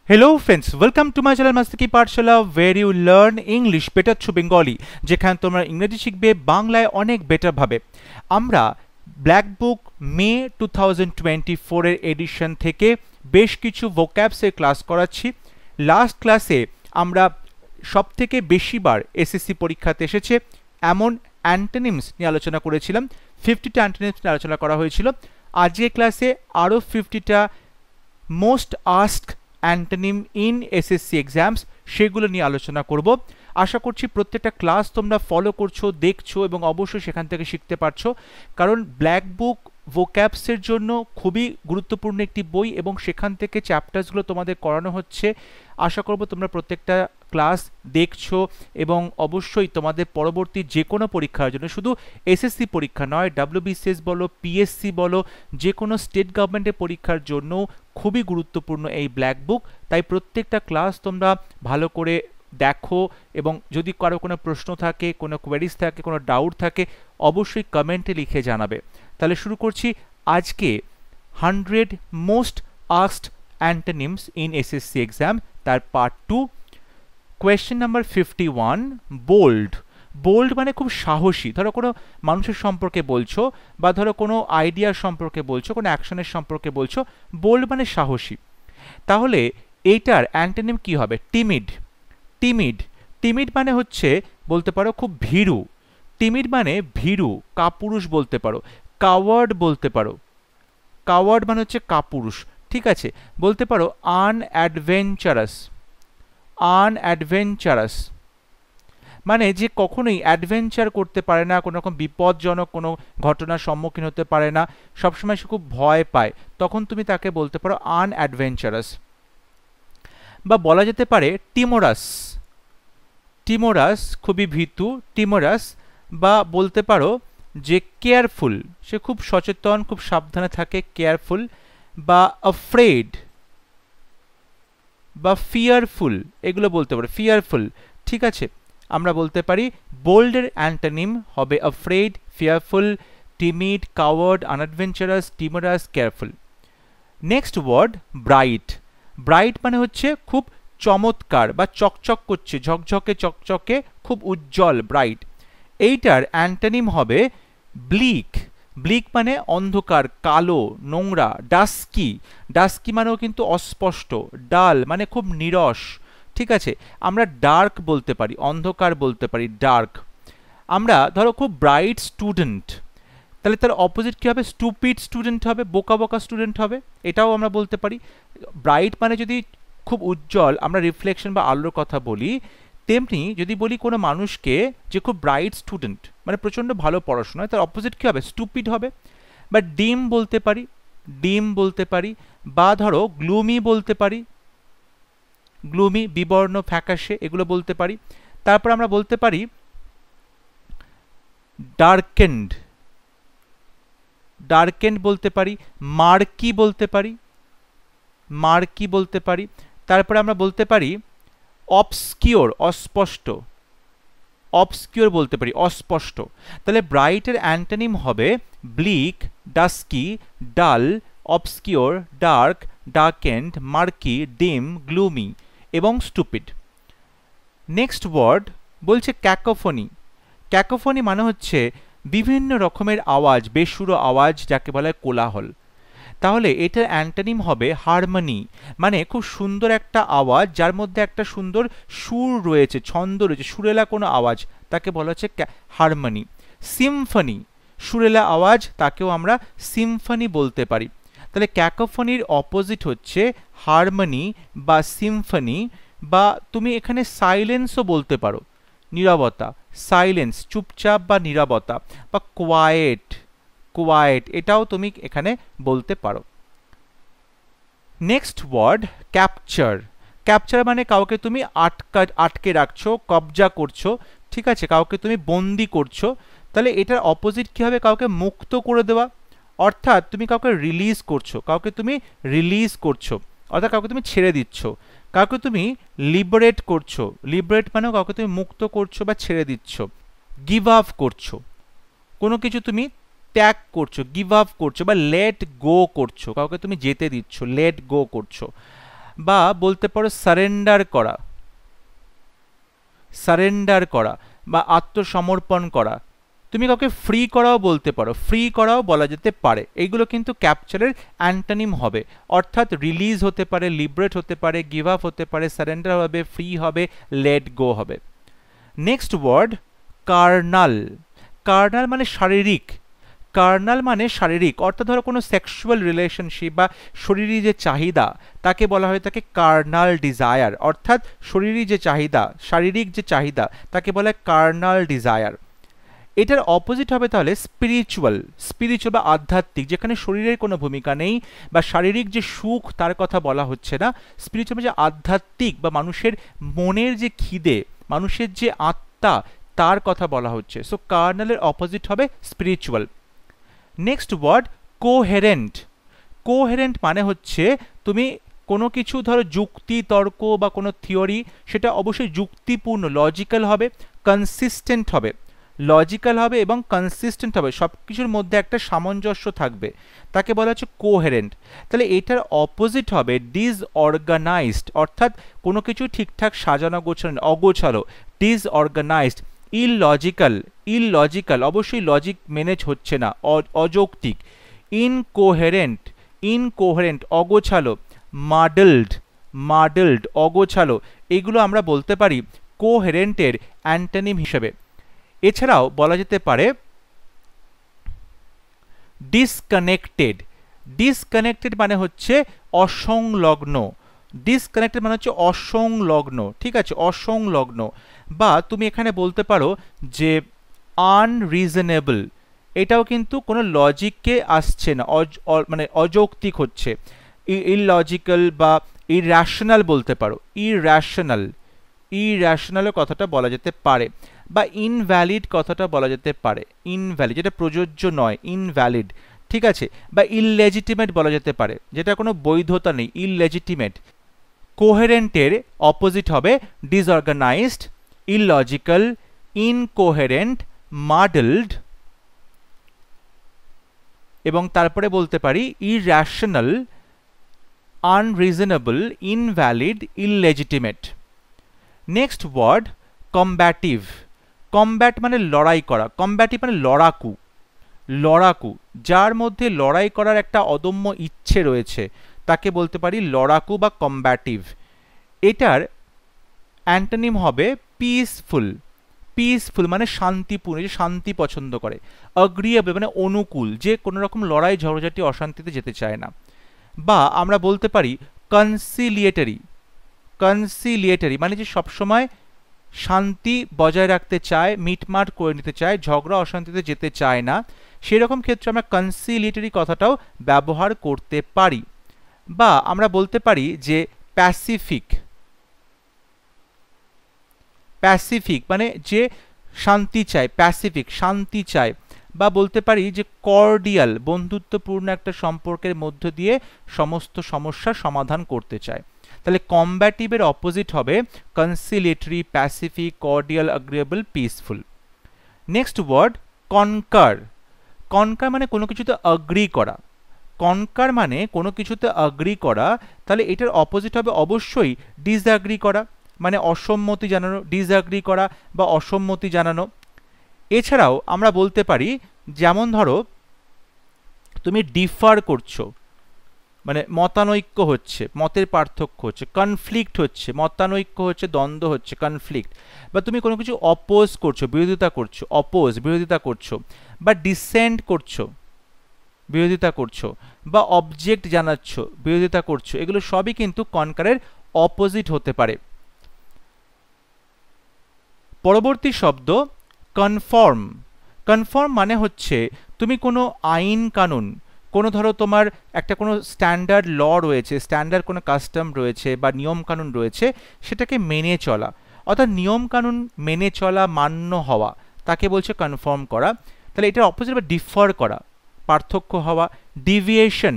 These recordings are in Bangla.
Hello friends, welcome to my channel Master Ki Pathshala where you learn English better through Bengali যেখানে তোমরা ইংরেজি শিখবে বাংলায় অনেক বেটার ভাবে। আমরা ব্ল্যাক বুক মে 2024 এর এডিশন থেকে বেশ কিছু vocabs এর ক্লাস করাচ্ছি। লাস্ট ক্লাসে আমরা সবথেকে বেশিবার এসএসসি পরীক্ষাতে এসেছে এমন অ্যান্টোনিমস নিয়ে আলোচনা করেছিলাম। 50টা অ্যান্টোনিমস নিয়ে আলোচনা করা হয়েছিল। আজকের ক্লাসে আরও 50টা most asked antonym in SSC exams সেগুলো নিয়ে আলোচনা করব। আশা করছি প্রত্যেকটা ক্লাস তোমরা ফলো করছো, দেখছো এবং অবশ্যই সেখান থেকে শিখতে পারছো, কারণ ব্ল্যাক বুক ভোক্যাবসের জন্য খুবই গুরুত্বপূর্ণ একটি বই এবং সেখান থেকে চ্যাপ্টার্সগুলো তোমাদের করানো হচ্ছে। আশা করব তোমরা প্রত্যেকটা ক্লাস দেখছো এবং অবশ্যই তোমাদের পরবর্তী যে কোনো পরীক্ষার জন্য, শুধু এসএসসি পরীক্ষা নয়, ডাব্লিউবিসিএস বলো, পিএসসি বলো, যে কোনো স্টেট গভর্নমেন্টের পরীক্ষার জন্য খুবই গুরুত্বপূর্ণ এই ব্ল্যাক বুক। তাই প্রত্যেকটা ক্লাস তোমরা ভালো করে দেখো এবং যদি কারো কোনো প্রশ্ন থাকে, কোনো কোয়েরিজ থাকে, কোনো ডাউট থাকে, অবশ্যই কমেন্টে লিখে জানাবে। তাহলে শুরু করছি আজকে 100 most asked antonyms in SSC exam, তার part 2। Question number 51, bold. Bold মানে খুব সাহসী। ধরো কোনো মানুষের সম্পর্কে বলছো বা ধরো কোনো আইডিয়ার সম্পর্কে বলছো, কোনো অ্যাকশনের সম্পর্কে বলছো, বোল্ড মানে সাহসী। তাহলে এইটার অ্যান্টোনিম কি হবে? টিমিড। টিমিড টিমিড মানে হচ্ছে বলতে পারো খুব ভীরু। টিমিড মানে ভীরু, কাপুরুষ বলতে পারো, কাওয়ার্ড বলতে পারো। কাওয়ার্ড মানে হচ্ছে কাপুরুষ, ঠিক আছে। বলতে পারো আনঅ্যাডভেঞ্চারাস। আনঅ্যাডভেঞ্চারাস মানে যে কখনোই অ্যাডভেঞ্চার করতে পারে না, কোনো রকম বিপজ্জনক কোনো ঘটনার সম্মুখীন হতে পারে না, সবসময় সে খুব ভয় পায়, তখন তুমি তাকে বলতে পারো আনঅ্যাডভেঞ্চারাস। বা বলা যেতে পারে টিমোরাস। টিমোরাস খুবই ভীতু, টিমোরাস। বা বলতে পারো যে কেয়ারফুল, সে খুব সচেতন, খুব সাবধানে থাকে, কেয়ারফুল। বা অফ্রেড বা ফিয়ারফুল, এগুলো বলতে পারো, ফিয়ারফুল, ঠিক আছে। আমরা বলতে পারি বোল্ডের অ্যান্টোনিম হবে afraid, fearful, timid, coward, unadventurous, timorous, careful. Next word bright. Bright মানে হচ্ছে খুব চমৎকার বা চকচক করছে, ঝকঝকে চকচকে, খুব উজ্জ্বল, ব্রাইট। এইটার অ্যান্টোনিম হবে ব্লিক। ব্লিক মানে অন্ধকার, কালো, নোংরা। ডাস্কি। ডাস্কি মানেও কিন্তু অস্পষ্ট। ডাল মানে খুব নীরস, ঠিক আছে। আমরা ডার্ক বলতে পারি, অন্ধকার বলতে পারি, ডার্ক। আমরা ধরো খুব ব্রাইট স্টুডেন্ট, তাহলে তার অপোজিট কী হবে? স্টুপিড স্টুডেন্ট হবে, বোকা বোকা স্টুডেন্ট হবে, এটাও আমরা বলতে পারি। ব্রাইট মানে যদি খুব উজ্জ্বল, আমরা রিফ্লেকশন বা আলোর কথা বলি, তেমনি যদি বলি কোনো মানুষকে যে খুব ব্রাইট স্টুডেন্ট মানে প্রচণ্ড ভালো পড়াশোনায়, তার অপোজিট কী হবে? স্টুপিড হবে। বা ডিম বলতে পারি, ডিম বলতে পারি। বা ধরো গ্লুমি বলতে পারি, গ্লুমি, বিবর্ণ, ফ্যাকাশে, এগুলো বলতে পারি। তারপর আমরা বলতে পারি ডার্কেন্ড। ডার্কেন্ড বলতে পারি। মার্কি বলতে পারি, মার্কি বলতে পারি। তারপরে আমরা বলতে পারি অবস্কিওর, অস্পষ্ট। অবস্কিওর বলতে পারি, অস্পষ্ট। তাহলে ব্রাইটের অ্যান্টোনিম হবে ব্লিক, ডাস্কি, ডাল, অবস্কিওর, ডার্ক, ডার্কেন্ড, মার্কি, ডিম, গ্লুমি এবং স্টুপিড। নেক্সট ওয়ার্ড বলছে ক্যাকোফনি। ক্যাকোফনি মানে হচ্ছে বিভিন্ন রকমের আওয়াজ, বেসুরো আওয়াজ, যাকে বলা হয় কোলাহল। তাহলে এটার অ্যান্টোনিম হবে হারমোনি। মানে খুব সুন্দর একটা আওয়াজ, যার মধ্যে একটা সুন্দর সুর রয়েছে, ছন্দ রয়েছে, সুরেলা কোনো আওয়াজ, তাকে বলা হচ্ছে হারমোনি। সিম্ফনি, সুরেলা আওয়াজ, তাকেও আমরা সিম্ফনি বলতে পারি। তাহলে ক্যাকোফনির অপোজিট হচ্ছে হারমোনি বা সিম্ফনি। বা তুমি এখানে সাইলেন্সও বলতে পারো, নীরবতা, সাইলেন্স, চুপচাপ বা নীরবতা। বা কোয়াইট, কোয়াইট, এটাও তুমি এখানে বলতে পারো। Next word capture. ক্যাপচার মানে কাউকে তুমি আটকে রাখছো, কবজা করছো, ঠিক আছে, কাউকে তুমি বন্দি করছো। তাহলে এটার অপোজিট কী হবে? কাউকে মুক্ত করে দেওয়া, অর্থাৎ তুমি কাউকে রিলিজ করছো, কাউকে তুমি রিলিজ করছো, অর্থাৎ কাউকে তুমি ছেড়ে দিচ্ছ, কাউকে তুমি লিবারেট করছো। লিবারেট মানেও কাউকে তুমি মুক্ত করছো বা ছেড়ে দিচ্ছ। গিভ আপ করছো, কোনো কিছু তুমি ত্যাগ করছো, গিভ আপ করছো বা লেট গো করছো, কাউকে তুমি যেতে দিচ্ছ, লেট গো করছো। বা বলতে পারো সারেন্ডার করা, সারেন্ডার করা বা আত্মসমর্পণ করা। তুমি কাউকে ফ্রি করাও বলতে পারো, ফ্রি করাও বলা যেতে পারে। এইগুলো কিন্তু ক্যাপচারের অ্যান্টোনিম হবে, অর্থাৎ রিলিজ হতে পারে, লিবারেট হতে পারে, গিভ আপ হতে পারে, সারেন্ডার হবে, ফ্রি হবে, লেট গো হবে। Next word Karnal. কার্নাল মানে শারীরিক, কার্নাল মানে শারীরিক, অর্থাৎ ধরো কোনো সেক্সুয়াল রিলেশনশিপ বা শরীরী যে চাহিদা তাকে বলা হয় থাকে কার্নাল ডিজায়ার, অর্থাৎ শরীরী যে চাহিদা, শারীরিক যে চাহিদা তাকে বলা হয় কার্নাল ডিজায়ার। এটার অপোজিট হবে তাহলে স্পিরিচুয়াল, স্পিরিচুয়াল বা আধ্যাত্মিক, যেখানে শরীরের কোনো ভূমিকা নেই বা শারীরিক যে সুখ তার কথা বলা হচ্ছে না। স্পিরিচুয়াল যে আধ্যাত্মিক বা মানুষের মনের যে খিদে, মানুষের যে আত্মা তার কথা বলা হচ্ছে। সো কার্নালের অপোজিট হবে spiritual. Next word coherent. Coherent মানে হচ্ছে তুমি কোনো কিছু ধরো যুক্তি তর্ক বা কোনো থিওরি, সেটা অবশ্যই যুক্তিপূর্ণ, লজিক্যাল হবে, কনসিস্টেন্ট হবে, লজিক্যাল হবে এবং কনসিস্টেন্ট হবে, সব কিছুর মধ্যে একটা সামঞ্জস্য থাকবে, তাকে বলা হচ্ছে কোহেরেন্ট। তাহলে এটার অপোজিট হবে ডিসঅর্গানাইজড, অর্থাৎ কোনো কিছু ঠিকঠাক সাজানো গোছানো, অগোছালো, ডিসঅর্গানাইজড। ইললজিক্যাল, ইললজিক্যাল অবশ্যই লজিক মেনেজ হচ্ছে না, অযৌক্তিক। ইনকোহেরেন্ট, ইনকোহেরেন্ট অগোছালো। মাডেলড, মাডেলড অগোছালো। এগুলো আমরা বলতে পারি কোহেরেন্টের অ্যান্টোনিম হিসেবে। এছাড়াও বলা যেতে পারে ডিসকানেক্টেড। ডিসকানেক্টেড মানে হচ্ছে অসংলগ্ন, ডিসকানেক্টেড মানে হচ্ছে অসংলগ্ন, ঠিক আছে, অসংলগ্ন। বা তুমি এখানে বলতে পারো যে আনরিজনেবল, এটাও কিন্তু কোনো লজিককে আসছে না, মানে অযৌক্তিক হচ্ছে। ইললজিক্যাল বা ইর‍্যাশনাল বলতে পারো, ইর‍্যাশনাল, ইর‍্যাশনালের কথাটা বলা যেতে পারে। বা ইনভ্যালিড কথাটা বলা যেতে পারে, ইনভ্যালিড যেটা প্রযোজ্য নয়, ইনভ্যালিড, ঠিক আছে। বা ইললেজিটিমেট বলা যেতে পারে, যেটা কোনো বৈধতা নেই, ইললেজিটিমেট। কোহেরেন্টের অপোজিট হবে ডিসঅর্গানাইজড, ইললজিক্যাল, ইনকোহেরেন্ট, মাডেলড এবং তারপরে বলতে পারি irrational, unreasonable, invalid, illegitimate. Next word combative. Combat মানে লড়াই করা, কম্ব্যাটিভ মানে লড়াকু, লড়াকু, যার মধ্যে লড়াই করার একটা অদম্য ইচ্ছে রয়েছে তাকে বলতে পারি লড়াকু বা কম্ব্যাটিভ। এটার অ্যান্টোনিম হবে পিসফুল। পিসফুল মানে শান্তিপূর্ণ, যে শান্তি পছন্দ করে। অ্যাগ্রিয়েবল মানে অনুকূল, যে কোনো রকম লড়াই ঝগড়াঝাটি অশান্তিতে যেতে চায় না। বা আমরা বলতে পারি কনসিলিয়েটরি। কনসিলিয়েটরি মানে যে সবসময় শান্তি বজায় রাখতে চায়, মিটমাট করে নিতে চায়, ঝগড়া অশান্তিতে যেতে চায় না, সেরকম ক্ষেত্রে আমরা কনসিলিয়েটরি কথাটাও ব্যবহার করতে পারি। বা আমরা বলতে পারি যে প্যাসিফিক। প্যাসিফিক মানে যে শান্তি চায়, প্যাসিফিক শান্তি চায়। বা বলতে পারি যে কর্ডিয়াল, বন্ধুত্বপূর্ণ একটা সম্পর্কের মধ্য দিয়ে সমস্ত সমস্যার সমাধান করতে চায়। তাহলে কম্ব্যাটিভের অপোজিট হবে conciliatory, pacific, cordial, agreeable, peaceful. Next word conquer. Conquer মানে কোনো কিছুতে অ্যাগ্রি করা, কনকার মানে কোনো কিছুতে অ্যাগ্রি করা। তাহলে এটার অপোজিট হবে অবশ্যই ডিসঅ্যাগ্রি করা, মানে অসম্মতি জানানো, ডিসঅ্যাগ্রি করা বা অসম্মতি জানানো। এছাড়াও আমরা বলতে পারি, যেমন ধরো তুমি ডিফার করছো, মানে মতানৈক্য হচ্ছে, মতের পার্থক্য হচ্ছে, কনফ্লিক্ট হচ্ছে, মতানৈক্য হচ্ছে, দ্বন্দ্ব হচ্ছে, কনফ্লিক্ট। বা তুমি কোনো কিছু অপোজ করছো, বিরোধিতা করছো, অপোজ বিরোধিতা করছো। বা ডিসেন্ট করছো, বিরোধিতা করছো। বা অবজেক্ট জানাচ্ছ, বিরোধিতা করছো। এগুলো সবই কিন্তু কনকারের অপোজিট হতে পারে। পরবর্তী শব্দ কনফর্ম। কনফর্ম মানে হচ্ছে তুমি কোনো আইন কানুন, কোনো ধরো তোমার একটা কোনো স্ট্যান্ডার্ড ল রয়েছে, স্ট্যান্ডার্ড কোনো কাস্টম রয়েছে বা নিয়ম কানুন রয়েছে, সেটাকে মেনে চলা, অর্থাৎ নিয়ম কানুন মেনে চলা, মান্য হওয়া, তাকে বলছে কনফর্ম করা। তাহলে এটার অপোজিট বা ডিফার করা, পার্থক্য হওয়া। ডিভিয়েশন,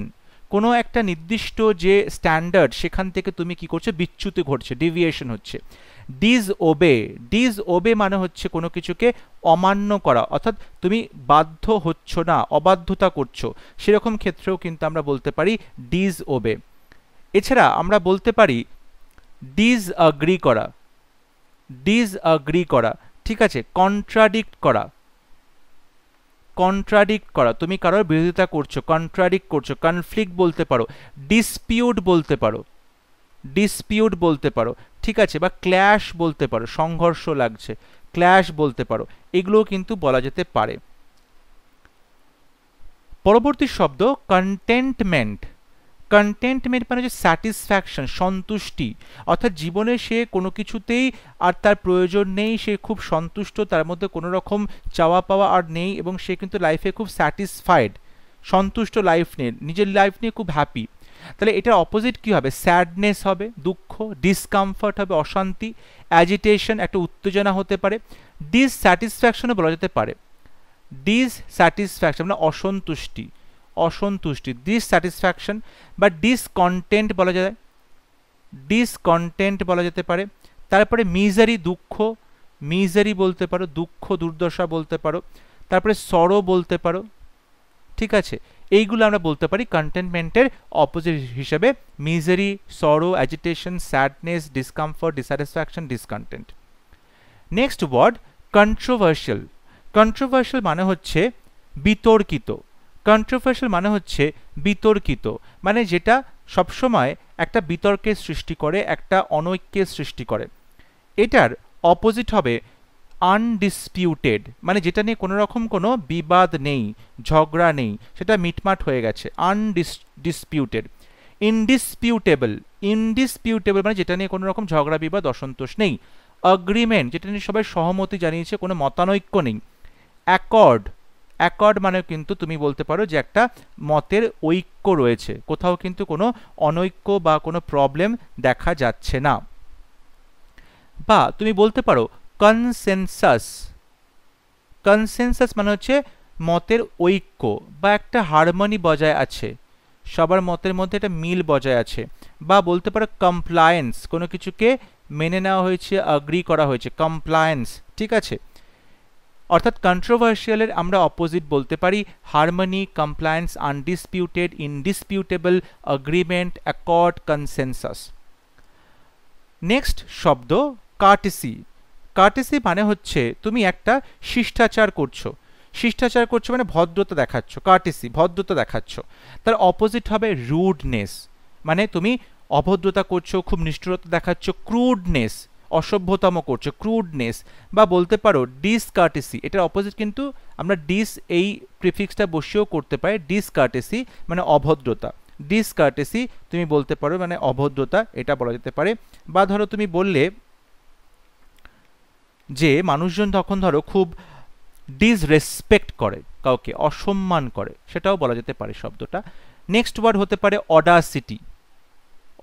কোনো একটা নির্দিষ্ট যে স্ট্যান্ডার্ড সেখান থেকে তুমি কি করছো, বিচ্যুতি ঘটছে, ডিভিয়েশন হচ্ছে। ডিসওবে, ডিসওবে মানে হচ্ছে কোনো কিছুকে অমান্য করা, অর্থাৎ তুমি বাধ্য হচ্ছ না, অবাধ্যতা করছো, সেরকম ক্ষেত্রেও কিন্তু আমরা বলতে পারি ডিসওবে। এছাড়া আমরা বলতে পারি ডিসঅ্যাগ্রি করা, ডিসঅ্যাগ্রি করা, ঠিক আছে, কন্ট্রাডিক্ট করা, কন্ট্রাডিক্ট করা, তুমি কারোর বিরোধিতা করছো, কন্ট্রাডিক্ট করছো, কনফ্লিক্ট বলতে পারো, ডিসপিউট বলতে পারো, ডিসপিউট বলতে পারো, ঠিক আছে, বা ক্ল্যাশ বলতে পারো, সংঘর্ষ লাগছে, ক্ল্যাশ বলতে পারো, এগুলোও কিন্তু বলা যেতে পারে। পরবর্তী শব্দ কন্টেন্টমেন্ট। কন্টেন্টমেন্ট মানে হচ্ছে স্যাটিসফ্যাকশন, সন্তুষ্টি, অর্থাৎ জীবনে সে কোনো কিছুতেই আর তার প্রয়োজন নেই, সে খুব সন্তুষ্ট, তার মধ্যে কোনো রকম চাওয়া পাওয়া আর নেই, এবং সে কিন্তু লাইফে খুব স্যাটিসফাইড, সন্তুষ্ট লাইফ নিয়ে, নিজের লাইফ নিয়ে খুব হ্যাপি। তাহলে এটার অপোজিট কি হবে? স্যাডনেস হবে, দুঃখ, ডিসকমফর্ট হবে, অশান্তি, অ্যাজিটেশন, একটা উত্তেজনা হতে পারে, ডিসস্যাটিসফ্যাকশনও বলা যেতে পারে, ডিসস্যাটিসফ্যাকশন মানে অসন্তুষ্টি, অসন্তুষ্টি, ডিসস্যাটিসফ্যাকশন, বা ডিসকন্টেন্ট বলা যায়, ডিসকন্টেন্ট বলা যেতে পারে। তারপরে মিজারি, দুঃখ, মিজারি বলতে পারো, দুঃখ দুর্দশা বলতে পারো। তারপরে সরো বলতে পারো, ঠিক আছে, এইগুলো আমরা বলতে পারি কন্টেন্টমেন্টের অপোজিট হিসেবে, misery, sorrow, agitation, sadness, discomfort, dissatisfaction, discontent. Next word controversial. Controversial মানে হচ্ছে বিতর্কিত, কন্ট্রোভার্সিয়াল মানে হচ্ছে বিতর্কিত, মানে যেটা সবসময় একটা বিতর্কের সৃষ্টি করে, একটা অনৈক্যের সৃষ্টি করে। এটার অপোজিট হবে আনডিসপিউটেড, মানে যেটা নিয়ে কোনো রকম কোনো বিবাদ নেই, ঝগড়া নেই, সেটা মিটমাট হয়ে গেছে, আনডিসপিউটেড। ইনডিসপিউটেবল, ইনডিসপিউটেবল মানে যেটা নিয়ে কোনো রকম ঝগড়া বিবাদ অসন্তোষ নেই। অ্যাগ্রিমেন্ট, যেটা নিয়ে সবাই সহমতি জানিয়েছে, কোনো মতানৈক্য নেই। অ্যাকর্ড, অ্যাকর্ড মানে কিন্তু তুমি বলতে পারো যে একটা মতের ঐক্য রয়েছে, কোথাও কিন্তু কোনো অনৈক্য বা কোনো প্রবলেম দেখা যাচ্ছে না। বা তুমি বলতে পারো কনসেনসাস, কনসেনসাস মানে হচ্ছে মতের ঐক্য বা একটা হারমোনি বজায় আছে, সবার মতের মধ্যে একটা মিল বজায় আছে। বা বলতে পারো কমপ্লায়েন্স, কোনো কিছুকে মেনে নেওয়া হয়েছে, অ্যাগ্রি করা হয়েছে, কমপ্লায়েন্স, ঠিক আছে। অর্থাৎ কন্ট্রোভার্সিয়ালের আমরা অপোজিট বলতে পারি harmony, compliance, undisputed, indisputable, agreement, accord, consensus. Next শব্দ কার্টেসি। কার্টেসি মানে হচ্ছে তুমি একটা শিষ্টাচার করছো, শিষ্টাচার করছো মানে ভদ্রতা দেখাচ্ছ, কার্টেসি, ভদ্রতা দেখাচ্ছ। তার অপোজিট হবে রুডনেস, মানে তুমি অভদ্রতা করছো, খুব নিষ্ঠুরতা দেখাচ্ছ, ক্রুডনেস, অসভ্যতম করছো, ক্রুডনেস। বা বলতে পারো ডিসকার্টেসি, এটার অপোজিট কিন্তু আমরা ডিস এই প্রিফিক্সটা বসিয়েও করতে পারি, ডিসকার্টেসি মানে অভদ্রতা, ডিসকার্টেসি তুমি বলতে পারো মানে অভদ্রতা, এটা বলা যেতে পারে। বা ধরো তুমি বললে যে মানুষজন তখন ধরো খুব ডিসরেসপেক্ট করে, কাউকে অসম্মান করে, সেটাও বলা যেতে পারে শব্দটা। নেক্সট ওয়ার্ড হতে পারে অডাসিটি,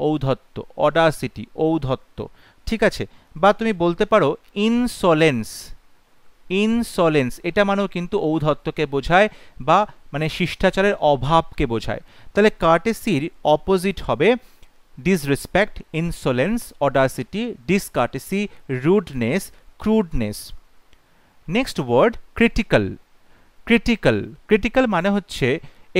ঔদ্ধত্য, অডাসিটি, ঔদ্ধত্য, ঠিক আছে। বা তুমি বলতে পারো ইনসলেন্স, ইনসলেন্স এটা মানেও কিন্তু ঔদ্ধত্যকে বোঝায় বা মানে শিষ্টাচারের অভাবকে বোঝায়। তাহলে কার্টেসির অপোজিট হবে disrespect, insolence, audacity, discourtesy, rudeness, crudeness. Next word critical. Critical, critical মানে হচ্ছে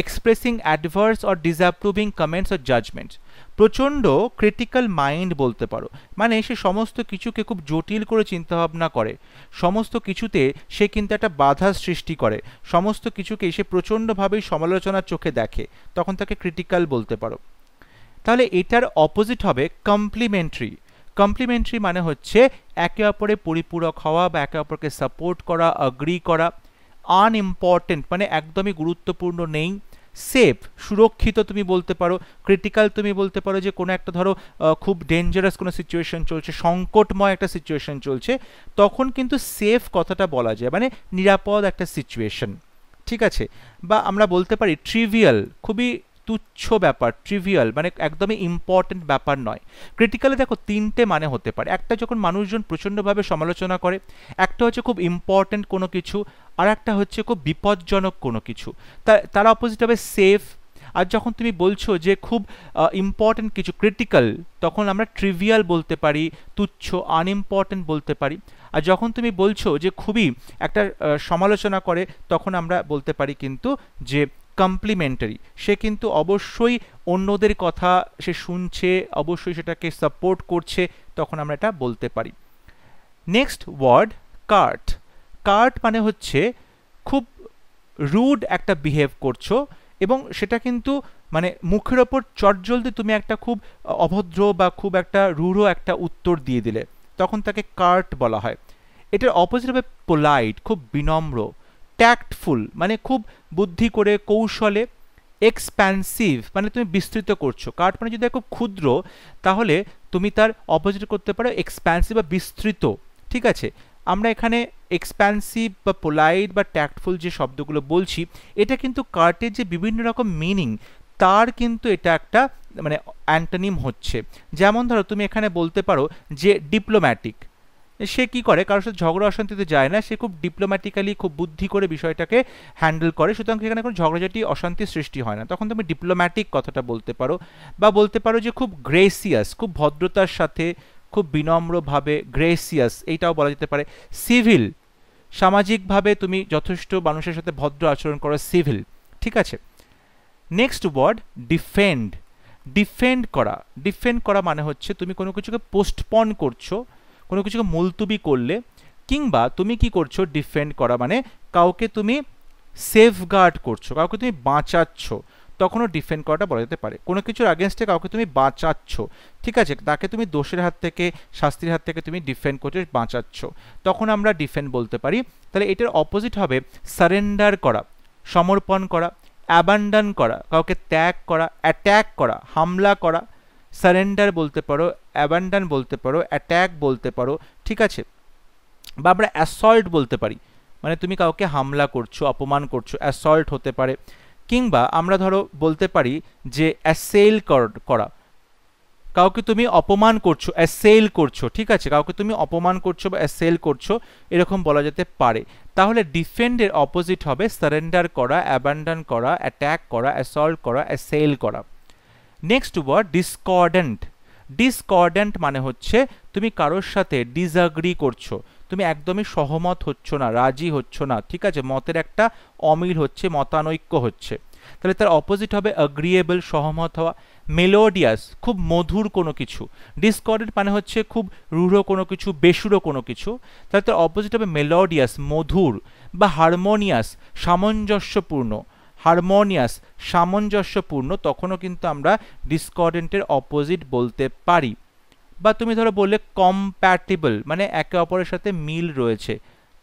expressing adverse or disapproving comments or judgement. প্রচণ্ড ক্রিটিক্যাল মাইন্ড বলতে পারো, মানে সে সমস্ত কিছুকে খুব জটিল করে চিন্তাভাবনা করে, সমস্ত কিছুতে সে কিন্তু একটা বাধার সৃষ্টি করে, সমস্ত কিছুকে সে প্রচণ্ডভাবেই সমালোচনার চোখে দেখে, তখন তাকে ক্রিটিক্যাল বলতে পারো। তাহলে এটার অপোজিট হবে কমপ্লিমেন্টারি। কমপ্লিমেন্টারি মানে হচ্ছে একে অপরের পরিপূরক হওয়া বা একে অপরকে সাপোর্ট করা, অ্যাগ্রি করা। আনইম্পর্টেন্ট মানে একদমই গুরুত্বপূর্ণ নেই। সেফ, সুরক্ষিত তুমি বলতে পারো। ক্রিটিক্যাল তুমি বলতে পারো যে কোনো একটা ধরো খুব ডেঞ্জারাস কোনো সিচুয়েশন চলছে, সংকটময় একটা সিচুয়েশন চলছে, তখন কিন্তু সেফ কথাটা বলা যায়, মানে নিরাপদ একটা সিচুয়েশন, ঠিক আছে। বা আমরা বলতে পারি ট্রিভিয়াল, খুবই তুচ্ছ ব্যাপার, ট্রিভিয়াল মানে একদমই ইম্পর্টেন্ট ব্যাপার নয়। ক্রিটিক্যালে দেখো তিনটে মানে হতে পারে, একটা যখন মানুষজন প্রচণ্ডভাবে সমালোচনা করে, একটা হচ্ছে খুব ইম্পর্টেন্ট কোনো কিছু, আর একটা হচ্ছে খুব বিপজ্জনক কোনো কিছু, তার অপোজিট হবে সেফ। আর যখন তুমি বলছো যে খুব ইম্পর্টেন্ট কিছু ক্রিটিক্যাল, তখন আমরা ট্রিভিয়াল বলতে পারি, তুচ্ছ, আনইম্পর্টেন্ট বলতে পারি। আর যখন তুমি বলছো যে খুবই একটা সমালোচনা করে, তখন আমরা বলতে পারি কিন্তু যে কমপ্লিমেন্টারি, সে কিন্তু অবশ্যই অন্যদের কথা সে শুনছে, অবশ্যই সেটাকে সাপোর্ট করছে, তখন আমরা এটা বলতে পারি। Next word cart. কার্ট মানে হচ্ছে খুব রুড একটা বিহেভ করছো, এবং সেটা কিন্তু মানে মুখের ওপর চটজলদি তুমি একটা খুব অভদ্র বা খুব একটা রূঢ় একটা উত্তর দিয়ে দিলে, তখন তাকে কার্ট বলা হয়। এটার অপোজিট হবে পোলাইট, খুব বিনম্র। ট্যাক্টফুল মানে খুব বুদ্ধি করে কৌশলে। এক্সপ্যান্সিভ মানে তুমি বিস্তৃত করছো। কার্ট মানে যদি খুব ক্ষুদ্র, তাহলে তুমি তার অপোজিট করতে পারো এক্সপ্যান্সিভ বা বিস্তৃত, ঠিক আছে। আমরা এখানে এক্সপ্যান্সিভ বা পোলাইট বা ট্যাক্টফুল যে শব্দগুলো বলছি, এটা কিন্তু কার্টের যে বিভিন্ন রকম মিনিং, তার কিন্তু এটা একটা মানে অ্যান্টোনিম হচ্ছে। যেমন ধরো তুমি এখানে বলতে পারো যে ডিপ্লোম্যাটিক, সে কি করে, কারোর সাথে ঝগড়া অশান্তিতে যায় না, সে খুব ডিপ্লোম্যাটিক্যালি খুব বুদ্ধি করে বিষয়টাকে হ্যান্ডেল করে, সুতরাং এখানে কোনো ঝগড়াঝাটি অশান্তির সৃষ্টি হয় না, তখন তুমি ডিপ্লোম্যাটিক কথাটা বলতে পারো। বা বলতে পারো যে খুব গ্রেসিয়াস, খুব ভদ্রতার সাথে খুব বিনম্রভাবে গ্রেসিয়াস, এইটাও বলা যেতে পারে। সিভিল, সামাজিকভাবে তুমি যথেষ্ট মানুষের সাথে ভদ্র আচরণ করো, সিভিল, ঠিক আছে। Next word defend. ডিফেন্ড করা। ডিফেন্ড করা মানে হচ্ছে তুমি কোনো কিছুকে পোস্টপন করছো, কোনো কিছুকে মুলতুবি করলে, কিংবা তুমি কি করছো, ডিফেন্ড করা মানে কাউকে তুমি সেফগার্ড করছো, কাউকে তুমি বাঁচাচ্ছ, তখনও ডিফেন্ড করাটা বলা যেতে পারে। কোনো কিছুর আগেনস্টে কাউকে তুমি বাঁচাচ্ছ, ঠিক আছে, তাকে তুমি দোষের হাত থেকে, শাস্তির হাত থেকে তুমি ডিফেন্ড করছো, বাঁচাচ্ছ, তখন আমরা ডিফেন্ড বলতে পারি। তাহলে এটার অপোজিট হবে সারেন্ডার করা, সমর্পণ করা। অ্যাবান্ডন করা, কাউকে ত্যাগ করা। অ্যাট্যাক করা, হামলা করা। সারেন্ডার বলতে পারো, অ্যাবান্ডন বলতে পারো, অ্যাট্যাক বলতে পারো, ঠিক আছে। বা আমরা অ্যাসল্ট বলতে পারি, মানে তুমি কাউকে হামলা করছো, অপমান করছো, অ্যাসল্ট হতে পারে। কিংবা আমরা ধরো বলতে পারি যে অ্যাসেল করা, কাউকে তুমি অপমান করছো, অ্যাসেল করছো, ঠিক আছে, কাউকে তুমি অপমান করছো বা অ্যাসেল করছো, এরকম বলা যেতে পারে। তাহলে ডিফেন্ডের অপোজিট হবে সারেন্ডার করা, অ্যাবান্ডন করা, অ্যাট্যাক করা, অ্যাসল্ট করা, অ্যাসেল করা। Next word ডিসকর্ডেন্ট। ডিসকর্ডেন্ট মানে হচ্ছে তুমি কারোর সাথে ডিসঅ্যাগ্রি করছো, তুমি একদমই সহমত হচ্ছ না, রাজি হচ্ছ না, ঠিক আছে, মতের একটা অমিল হচ্ছে, মতানৈক্য হচ্ছে, তাহলে তার অপোজিট হবে অ্যাগ্রিয়েবল, সহমত হওয়া। মেলোডিয়াস, খুব মধুর কোনো কিছু। ডিসকর্ডেন্ট মানে হচ্ছে খুব রূঢ় কোনো কিছু, বেসুরো কোনো কিছু, তাহলে তার অপোজিট হবে মেলোডিয়াস, মধুর। বা হারমোনিয়াস, সামঞ্জস্যপূর্ণ। হারমোনিয়াস, সামঞ্জস্যপূর্ণ, তখনও কিন্তু আমরা ডিসকর্ডেন্টের অপোজিট বলতে পারি। বা তুমি ধরো বললে কম্প্যাটিবল, মানে একে অপরের সাথে মিল রয়েছে,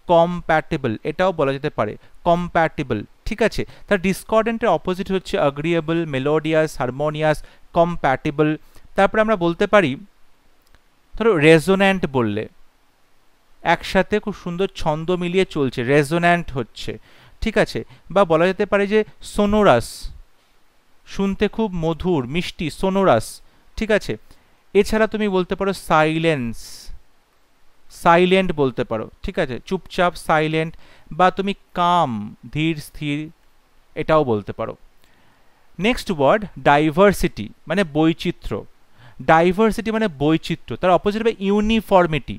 কম্প্যাটিবল, এটাও বলা যেতে পারে, কম্প্যাটিবল, ঠিক আছে। তার ডিসকর্ডেন্টের অপোজিট হচ্ছে অ্যাগ্রিয়েবল, মেলোডিয়াস, হারমোনিয়াস, কম্প্যাটিবল। তারপরে আমরা বলতে পারি ধরো রেজোন্যান্ট বললে, একসাথে খুব সুন্দর ছন্দ মিলিয়ে চলছে, রেজোন্যান্ট হচ্ছে, ঠিক আছে। বা বলা যেতে পারে যে সোনোরাস, শুনতে খুব মধুর, মিষ্টি, সোনোরাস, ঠিক আছে। এছাড়া তুমি বলতে পারো সাইলেন্স, সাইলেন্ট বলতে পারো, ঠিক আছে, চুপচাপ, সাইলেন্ট। বা তুমি কাম, ধীর স্থির, এটাও বলতে পারো। নেক্সট ওয়ার্ড ডাইভার্সিটি, মানে বৈচিত্র্য। ডাইভার্সিটি মানে বৈচিত্র্য, তার অপোজিট হবে ইউনিফর্মিটি।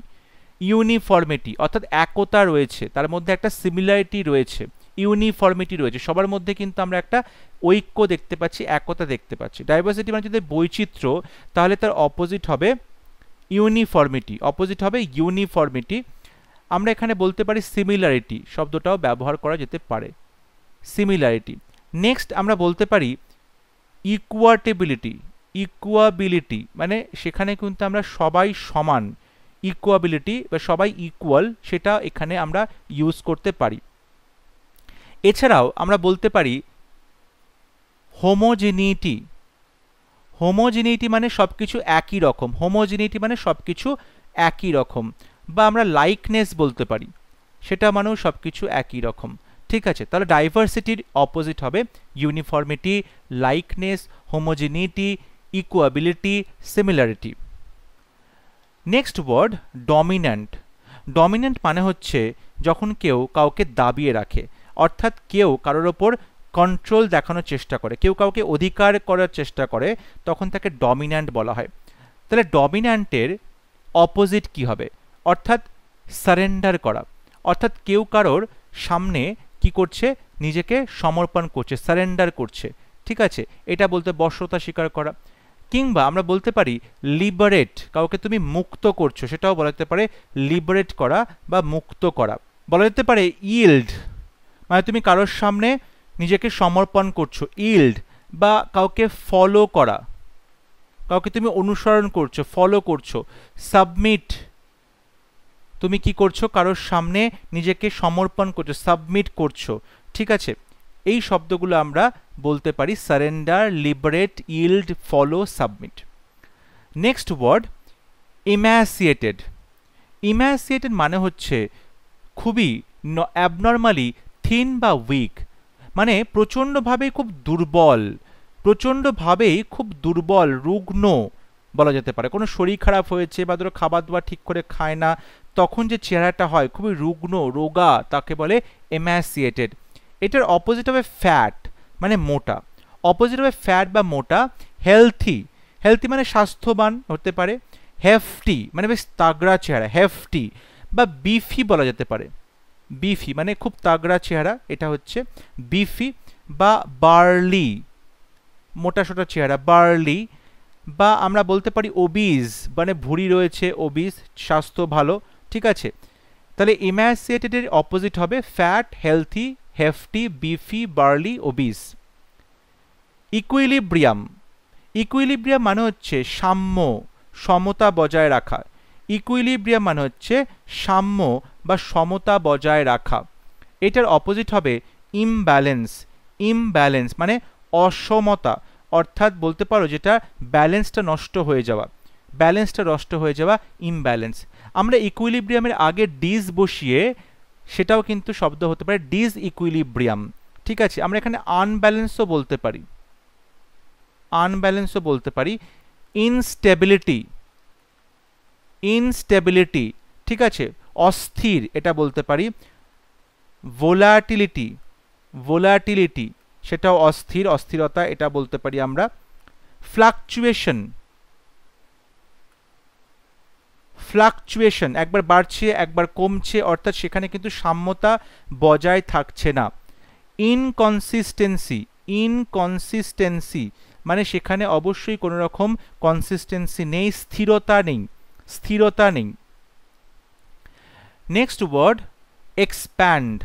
ইউনিফর্মিটি অর্থাৎ একতা রয়েছে, তার মধ্যে একটা সিমিলারিটি রয়েছে, ইউনিফর্মিটি রয়েছে, সবার মধ্যে কিন্তু আমরা একটা ঐক্য দেখতে পাচ্ছি, একতা দেখতে পাচ্ছি। ডাইভার্সিটি মানে যদি বৈচিত্র্য, তাহলে তার অপোজিট হবে ইউনিফর্মিটি, অপোজিট হবে ইউনিফর্মিটি। আমরা এখানে বলতে পারি সিমিলারিটি শব্দটাও ব্যবহার করা যেতে পারে, সিমিলারিটি। নেক্সট আমরা বলতে পারি ইকুয়াটেবিলিটি। ইকুয়াবিলিটি মানে সেখানে কিন্তু আমরা সবাই সমান, ইকুয়াবিলিটি বা সবাই ইকুয়াল, সেটা এখানে আমরা ইউজ করতে পারি। এছাড়াও আমরা বলতে পারি হোমোজেনিটি। হোমোজেনিটি মানে সবকিছু একই রকম, হোমোজেনিটি মানে সবকিছু একই রকম। বা আমরা লাইকনেস বলতে পারি, সেটা মানেও সবকিছু একই রকম, ঠিক আছে। তাহলে ডাইভার্সিটির অপোজিট হবে uniformity, likeness, homogeneity, equability, similarity. Next word dominant. Dominant মানে হচ্ছে যখন কেউ কাউকে দাবিয়ে রাখে, অর্থাৎ কেউ কারোর ওপর কন্ট্রোল দেখানোর চেষ্টা করে, কেউ কাউকে অধিকার করার চেষ্টা করে, তখন তাকে ডমিন্যান্ট বলা হয়। তাহলে ডমিন্যান্টের অপোজিট কি হবে, অর্থাৎ সারেন্ডার করা, অর্থাৎ কেউ কারোর সামনে কি করছে, নিজেকে সমর্পণ করছে, সারেন্ডার করছে, ঠিক আছে, এটা বলতে বশ্যতা স্বীকার করা। কিংবা আমরা বলতে পারি লিবারেট, কাউকে তুমি মুক্ত করছো, সেটাও বলা যেতে পারে লিবারেট করা বা মুক্ত করা। বলা যেতে পারে ইল্ড, মানে তুমি কারোর সামনে নিজেকে সমর্পণ করছো, ইল্ড, বা কাউকে ফলো করা, কাউকে তুমি অনুসরণ করছো, ফলো করছো। সাবমিট, তুমি কি করছো, কারোর সামনে নিজেকে সমর্পণ করছো, সাবমিট করছো, ঠিক আছে। এই শব্দগুলো আমরা বলতে পারি surrender, liberate, yield, follow, submit. Next word emaciated. Emaciated মানে হচ্ছে খুবই অ্যাবনর্মালি থিন বা উইক, মানে প্রচণ্ডভাবেই খুব দুর্বল, প্রচণ্ডভাবেই খুব দুর্বল, রুগ্ন বলা যেতে পারে। কোনো শরীর খারাপ হয়েছে বা ধরো খাবার দাবার ঠিক করে খায় না, তখন যে চেহারাটা হয় খুবই রুগ্ন, রোগা, তাকে বলে এম্যাসিয়েটেড। এটার অপোজিট হবে ফ্যাট, মানে মোটা। অপোজিট হবে ফ্যাট বা মোটা। হেলথি, হেলথি মানে স্বাস্থ্যবান হতে পারে। হেফটি মানে বেশ তাগড়া চেহারা, হেফটি। বা বিফি বলা যেতে পারে, বিফি মানে খুব তাগড়া চেহারা, এটা হচ্ছে বিফি। বা বার্লি, মোটা সোটা চেহারা, বার্লি। বা আমরা বলতে পারি ওবিজ, মানে ভুঁড়ি রয়েছে, ওবিজ, স্বাস্থ্য ভালো, ঠিক আছে। তাহলে ইম্যাসিয়েটেডের অপোজিট হবে fat, healthy, hefty, beefy, burly, obese. Equilibrium, equilibrium মানে হচ্ছে সাম্য, সমতা বজায় রাখা। ইকুইলিব্রিয়াম মানে হচ্ছে সাম্য বা সমতা বজায় রাখা। এটার অপোজিট হবে ইমব্যালেন্স। ইমব্যালেন্স মানে অসমতা, অর্থাৎ বলতে পারো যেটা ব্যালেন্সটা নষ্ট হয়ে যাওয়া, ব্যালেন্সটা নষ্ট হয়ে যাওয়া, ইমব্যালেন্স। আমরা ইকুইলিব্রিয়ামের আগে ডিস বসিয়ে সেটাও কিন্তু শব্দ হতে পারে ডিস ইকুইলিব্রিয়াম, ঠিক আছে। আমরা এখানে আনব্যালেন্সও বলতে পারি, আনব্যালেন্সও বলতে পারি। ইনস্টেবিলিটি, ইনস্টেবিলিটি, ঠিক আছে, অস্থির, এটা বলতে পারি। ভোলাটিলিটি, ভোলাটিলিটি, সেটাও অস্থির, অস্থিরতা, এটা বলতে পারি আমরা। ফ্লাকচুয়েশন, ফ্লাকচুয়েশন একবার বাড়ছে একবার কমছে, অর্থাৎ সেখানে কিন্তু সাম্যতা বজায় থাকছে না। ইনকনসিস্টেন্সি, ইনকনসিস্টেন্সি মানে সেখানে অবশ্যই কোনো রকম কনসিস্টেন্সি নেই, স্থিরতা নেই, স্থিরতা নেই। Next word expand.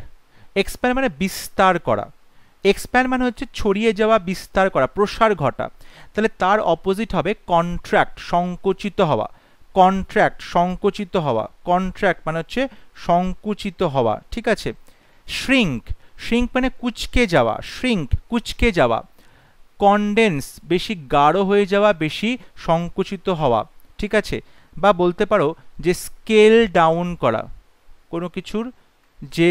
এক্সপ্যান্ড মানে বিস্তার করা। এক্সপ্যান্ড মানে হচ্ছে ছড়িয়ে যাওয়া, বিস্তার করা, প্রসার ঘটা। তাহলে তার অপোজিট হবে কন্ট্র্যাক্ট, সংকুচিত হওয়া। কন্ট্র্যাক্ট, সংকুচিত হওয়া। কন্ট্র্যাক্ট মানে হচ্ছে সংকুচিত হওয়া, ঠিক আছে। শ্রিঙ্ক, শ্রিঙ্ক মানে কুচকে যাওয়া, শ্রিঙ্ক, কুচকে যাওয়া। কনডেন্স বেশি গাঢ় হয়ে যাওয়া, বেশি সংকুচিত হওয়া, ঠিক আছে। বা বলতে পারো যে স্কেল ডাউন করা, কোনো কিছুর যে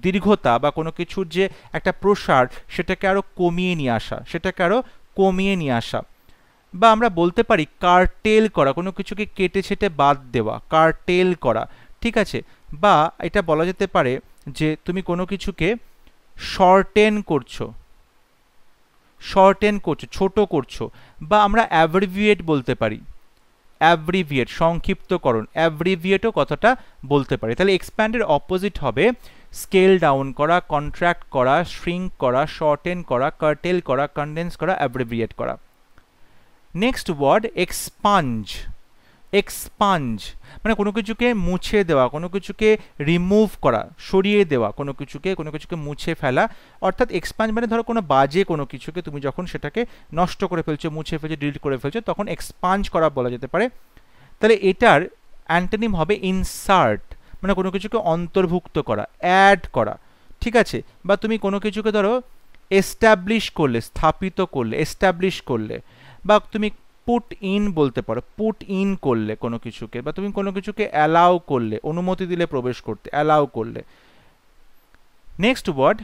দীর্ঘতা বা কোনো কিছুর যে একটা প্রসার সেটাকে আরো কমিয়ে নিয়ে আসা, সেটাকে আরো কমিয়ে নিয়ে আসা। বা আমরা বলতে পারি কার্টেল করা, কোনো কিছুকে কেটে ছেটে বাদ দেওয়া, কার্টেল করা, ঠিক আছে। বা এটা বলা যেতে পারে যে তুমি কোনো কিছুকে শর্টেন করছো, শর্টেন করছো, ছোট করছো। বা আমরা অ্যাব্রিভিয়েট বলতে পারি, অ্যাব্রিভিয়েট সংক্ষিপ্তকরণ, অ্যাব্রিভিয়েটও কথাটা বলতে পারি। তাহলে এক্সপ্যান্ডের অপোজিট হবে স্কেল ডাউন করা, কন্ট্র্যাক্ট করা, শ্রিঙ্ক করা, শর্টেন করা, কার্টেল করা, কনডেন্স করা, অ্যাব্রিভিয়েট করা। Next word expunge. এক্সপাঞ্জ মানে কোনো কিছুকে মুছে দেওয়া, কোনো কিছুকে রিমুভ করা, সরিয়ে দেওয়া, কোনো কিছুকে মুছে ফেলা। অর্থাৎ এক্সপাঞ্জ মানে ধরো কোনো বাজে কোনো কিছুকে তুমি যখন সেটাকে নষ্ট করে ফেলছো, মুছে ফেলছো, ডিলিট করে ফেলছো, তখন এক্সপাঞ্জ করা বলা যেতে পারে। তাহলে এটার অ্যান্টোনিম হবে ইনসার্ট, মানে কোনো কিছুকে অন্তর্ভুক্ত করা, অ্যাড করা, ঠিক আছে। বা তুমি কোনো কিছুকে ধরো এস্টাবলিশ করলে, স্থাপিত করলে, এস্টাবলিশ করলে। বা তুমি পুট ইন বলতে পারো, পুট ইন করলে কোনো কিছুকে। বা তুমি কোনো কিছুকে অ্যালাউ করলে, অনুমতি দিলে প্রবেশ করতে, অ্যালাউ করলে। নেক্সট ওয়ার্ড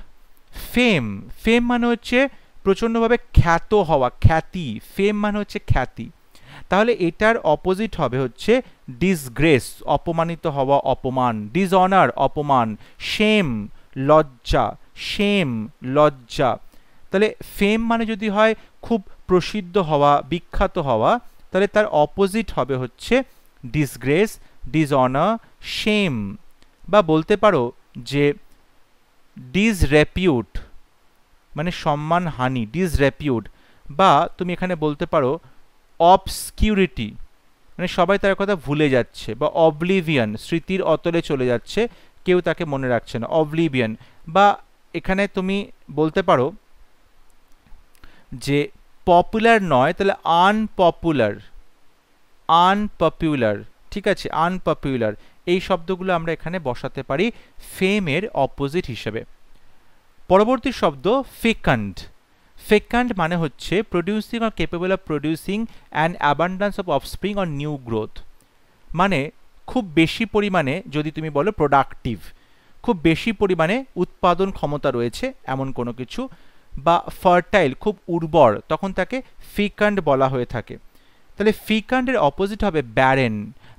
ফেম। ফেম মানে হচ্ছে প্রচণ্ডভাবে খ্যাত হওয়া, খ্যাতি। ফেম মানে হচ্ছে খ্যাতি। তাহলে এটার অপোজিট হবে হচ্ছে ডিসগ্রেস, অপমানিত হওয়া, অপমান। ডিসঅনার, অপমান। শেম, লজ্জা, শেম, লজ্জা। তাহলে ফেম মানে যদি হয় খুব প্রসিদ্ধ হওয়া, বিখ্যাত হওয়া, তাহলে তার অপোজিট হবে হচ্ছে ডিসগ্রেস, ডিসঅনার, শেম। বা বলতে পারো যে ডিসরেপিউট মানে সম্মানহানি, ডিসরেপিউট। বা তুমি এখানে বলতে পারো অবস্কিউরিটি মানে সবাই তার কথা ভুলে যাচ্ছে, বা অবলিভিয়ান স্মৃতির অতলে চলে যাচ্ছে, কেউ তাকে মনে রাখছে না, অবলিভিয়ান। বা এখানে তুমি বলতে পারো যে পপুলার নয়, তাহলে আনপপুলার, আনপপুলার, ঠিক আছে, আনপপুলার। এই শব্দগুলো আমরা এখানে বসাতে পারি ফেমের অপোজিট হিসেবে। পরবর্তী শব্দ ফেকান্ড। ফেকান্ড মানে হচ্ছে producing or capable of producing an abundance of offspring or new growth, মানে খুব বেশি পরিমাণে, যদি তুমি বলো প্রোডাক্টিভ, খুব বেশি পরিমাণে উৎপাদন ক্ষমতা রয়েছে এমন কোনো কিছু, বা ফার্টাইল খুব উর্বর, তখন তাকে ফিকান্ড বলা হয়ে থাকে। তাহলে ফিকান্ডের অপোজিট হবে ব্যারেন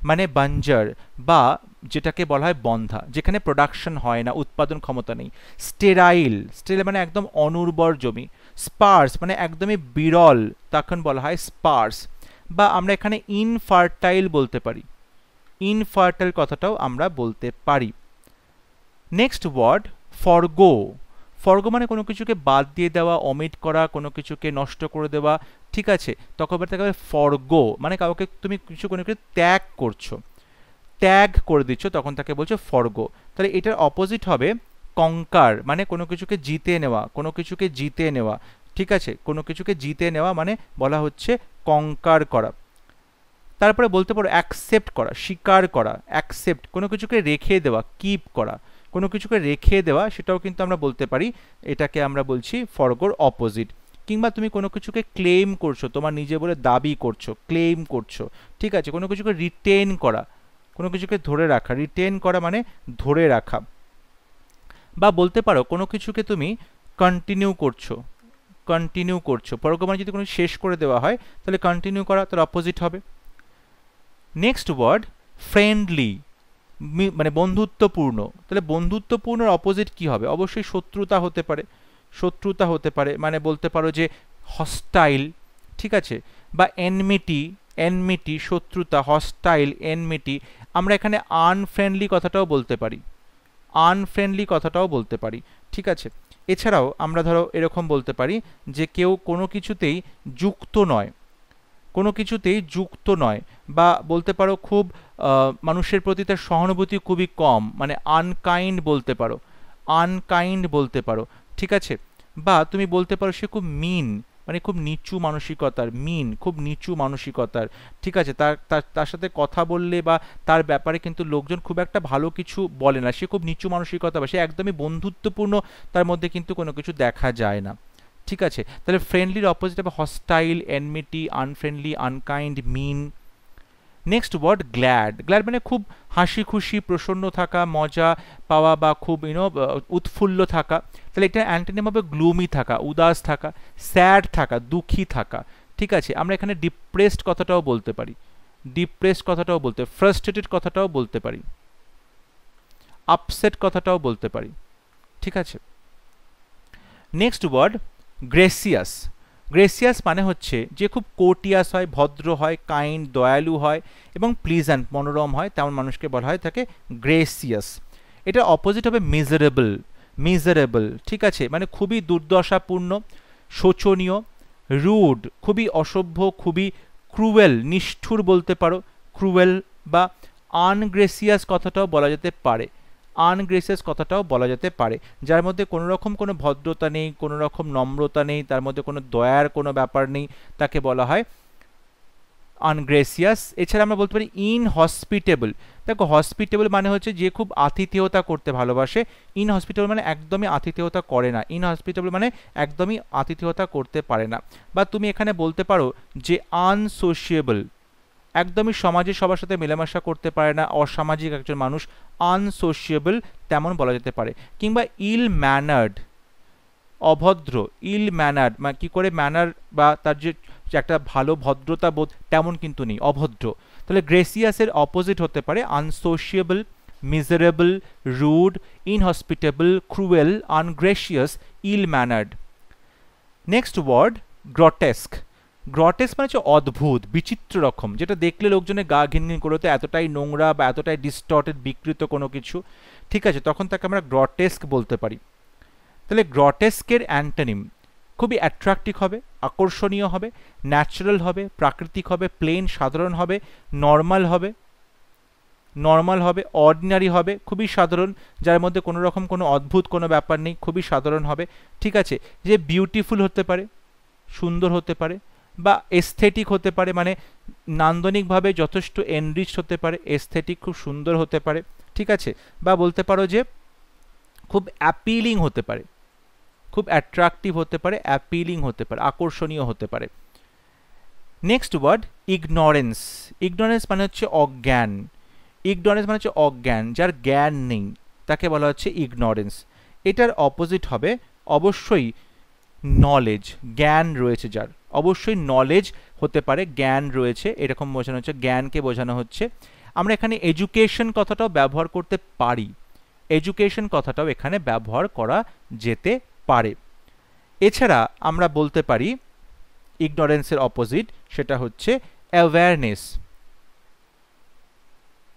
মানে বাঞ্জার, বা যেটাকে বলা হয় বন্ধা, যেখানে প্রোডাকশন হয় না, উৎপাদন ক্ষমতা নেই। স্টেরাইল, স্টেরাইল মানে একদম অনুর্বর জমি। স্পার্স মানে একদমই বিরল, তখন বলা হয় স্পার্স। বা আমরা এখানে ইনফার্টাইল বলতে পারি, ইনফার্টাইল কথাটাও আমরা বলতে পারি। Next word ফরগো। ফরগো মানে কোনো কিছুকে বাদ দিয়ে দেওয়া, অমিট করা, কোনো কিছুকে নষ্ট করে দেওয়া, ঠিক আছে, তখন তাকে ফরগো মানে কাউকে তুমি কিছু কোনো কিছু ত্যাগ করছো, ত্যাগ করে দিচ্ছ, তখন তাকে বলছো ফরগো। তাহলে এটার অপোজিট হবে কঙ্কার মানে কোনো কিছুকে জিতে নেওয়া, কোনো কিছুকে জিতে নেওয়া, ঠিক আছে, কোনো কিছুকে জিতে নেওয়া মানে বলা হচ্ছে কঙ্কার করা। তারপরে বলতে পারো অ্যাকসেপ্ট করা, স্বীকার করা, অ্যাকসেপ্ট কোনো কিছুকে রেখে দেওয়া, কিপ করা, কোনো কিছুকে রেখে দেওয়া, সেটাও কিন্তু আমরা বলতে পারি, এটাকে আমরা বলছি ফরগোর অপোজিট। কিংবা তুমি কোনো কিছুকে ক্লেম করছো, তোমার নিজে বলে দাবি করছো, ক্লেম করছো, ঠিক আছে, কোনো কিছুকে রিটেন করা, কোনো কিছুকে ধরে রাখা, রিটেন করা মানে ধরে রাখা। বা বলতে পারো কোনো কিছুকে তুমি কন্টিনিউ করছো, কন্টিনিউ করছো, ফরগো মানে যদি কোনো শেষ করে দেওয়া হয় তাহলে কন্টিনিউ করা তার অপোজিট হবে। নেক্সট ওয়ার্ড ফ্রেন্ডলি মানে বন্ধুত্বপূর্ণ। তাহলে বন্ধুত্বপূর্ণর অপোজিট কি হবে? অবশ্যই শত্রুতা হতে পারে, শত্রুতা হতে পারে, মানে বলতে পারো যে হস্টাইল, ঠিক আছে, বা এনমিটি, এনমিটি শত্রুতা, হস্টাইল, এনমিটি। আমরা এখানে আনফ্রেন্ডলি কথাটাও বলতে পারি, আনফ্রেন্ডলি কথাটাও বলতে পারি, ঠিক আছে। এছাড়াও আমরা ধরো এরকম বলতে পারি যে কেউ কোনো কিছুতেই যুক্ত নয়, কোনো কিছুতেই যুক্ত নয়, বা বলতে পারো খুব মানুষের প্রতি তার সহানুভূতি খুবই কম, মানে আনকাইন্ড বলতে পারো, আনকাইন্ড বলতে পারো, ঠিক আছে। বা তুমি বলতে পারো সে খুব মিন মানে খুব নিচু মানসিকতার, মিন খুব নিচু মানসিকতার, ঠিক আছে, তার তার তার সাথে কথা বললে বা তার ব্যাপারে কিন্তু লোকজন খুব একটা ভালো কিছু বলে না, সে খুব নিচু মানসিকতা, বা সে একদমই বন্ধুত্বপূর্ণ, তার মধ্যে কিন্তু কোনো কিছু দেখা যায় না, ঠিক আছে। তাহলে ফ্রেন্ডলির অপোজিট হবে hostile, enmity, unfriendly, unkind, mean. Next word glad. Glad মানে খুব হাসি খুশি, প্রসন্ন থাকা, মজা পাওয়া, বা খুব উৎফুল্ল থাকা। তাহলে এটা অ্যান্টোনিম হবে গ্লুমি থাকা, উদাস থাকা, স্যাড থাকা, দুঃখী থাকা, ঠিক আছে। আমরা এখানে ডিপ্রেসড কথাটাও বলতে পারি, ডিপ্রেসড কথাটাও বলতে, ফ্রাস্ট্রেটেড কথাটাও বলতে পারি, আপসেট কথাটাও বলতে পারি, ঠিক আছে। Next word gracious. গ্রেসিয়াস মানে হচ্ছে যে খুব কোর্টিয়াস হয়, ভদ্র হয়, কাইন্ড, দয়ালু হয় এবং প্লিজেন্ট, মনোরম হয়, তেমন মানুষকে বলা হয় তাকে গ্রেসিয়াস। এটা অপোজিট হবে মিজারেবল, মিজারেবল, ঠিক আছে, মানে খুবই দুর্দশাপূর্ণ, শোচনীয়, রুড খুবই অসভ্য, খুবই ক্রুয়েল, নিষ্ঠুর বলতে পারো, ক্রুয়েল। বা আনগ্রেসিয়াস কথাটাও বলা যেতে পারে, আনগ্রেসিয়াস কথাটাও বলা যেতে পারে, যার মধ্যে কোনো রকম কোনো ভদ্রতা নেই, কোনো রকম নম্রতা নেই, তার মধ্যে কোনো দয়ার কোনো ব্যাপার নেই, তাকে বলা হয় আনগ্রেসিয়াস। এছাড়া আমরা বলতে পারি ইনহসপিটেবল। দেখো হসপিটেবল মানে হচ্ছে যে খুব আতিথেয়তা করতে ভালোবাসে, ইনহসপিটেবল মানে একদমই আতিথেয়তা করে না, ইনহসপিটেবল মানে একদমই আতিথেয়তা করতে পারে না। বা তুমি এখানে বলতে পারো যে আনসোশিয়েবল, একদমই সমাজে সবার সাথে মেলামেশা করতে পারে না, অসামাজিক একজন মানুষ, আনসোশিয়েবল তেমন বলা যেতে পারে। কিংবা ইল ম্যানার্ড, অভদ্র, ইল ম্যানার্ড মানে কী করে ম্যানার বা তার যে একটা ভালো ভদ্রতা বোধ তেমন কিন্তু নেই, অভদ্র। তাহলে গ্রেসিয়াসের অপোজিট হতে পারে unsociable, miserable, rude, inhospitable, cruel, ungracious, ill mannered. Next word grotesque. Grotesque মানে হচ্ছে অদ্ভুত, বিচিত্র রকম, যেটা দেখলে লোকজনের গা ঘিনঘিন করে, তো এতটাই নোংরা বা এতটাই ডিস্টর্টেড, বিকৃত কোনো কিছু, ঠিক আছে, তখন তাকে আমরা গ্রটেস্ক বলতে পারি, তাহলে গ্রটেস্কের অ্যান্টোনিম খুবই অ্যাট্রাক্টিভ হবে, আকর্ষণীয় হবে, ন্যাচারাল হবে, প্রাকৃতিক হবে, প্লেন সাধারণ হবে, নর্মাল হবে, অর্ডিনারি হবে, খুবই সাধারণ, যার মধ্যে কোনো রকম কোনো অদ্ভুত কোনো ব্যাপার নেই, খুবই সাধারণ হবে, ঠিক আছে। যে বিউটিফুল হতে পারে, সুন্দর হতে পারে, বা এস্থেটিক হতে পারে, মানে নান্দনিকভাবে যথেষ্ট এনরিচ হতে পারে, এস্থেটিক খুব সুন্দর হতে পারে, ঠিক আছে। বা বলতে পারো যে খুব অ্যাপিলিং হতে পারে, খুব অ্যাট্রাকটিভ হতে পারে, অ্যাপিলিং হতে পারে, আকর্ষণীয় হতে পারে। Next word ignorance. ইগনোরেন্স মানে হচ্ছে অজ্ঞান। ইগনোরেন্স মানে হচ্ছে অজ্ঞান, যার জ্ঞান নেই, তাকে বলা হচ্ছে ইগনোরেন্স। এটার অপোজিট হবে অবশ্যই নলেজ, জ্ঞান রয়েছে যার, অবশ্যই নলেজ হতে পারে, জ্ঞান রয়েছে, এরকম বোঝানো হচ্ছে, জ্ঞানকে বোঝানো হচ্ছে। আমরা এখানে এডুকেশন কথাটাও ব্যবহার করতে পারি, এডুকেশন কথাটাও এখানে ব্যবহার করা যেতে পারে। এছাড়া আমরা বলতে পারি ইগনোরেন্সের অপোজিট, সেটা হচ্ছে অ্যাওয়ারনেস।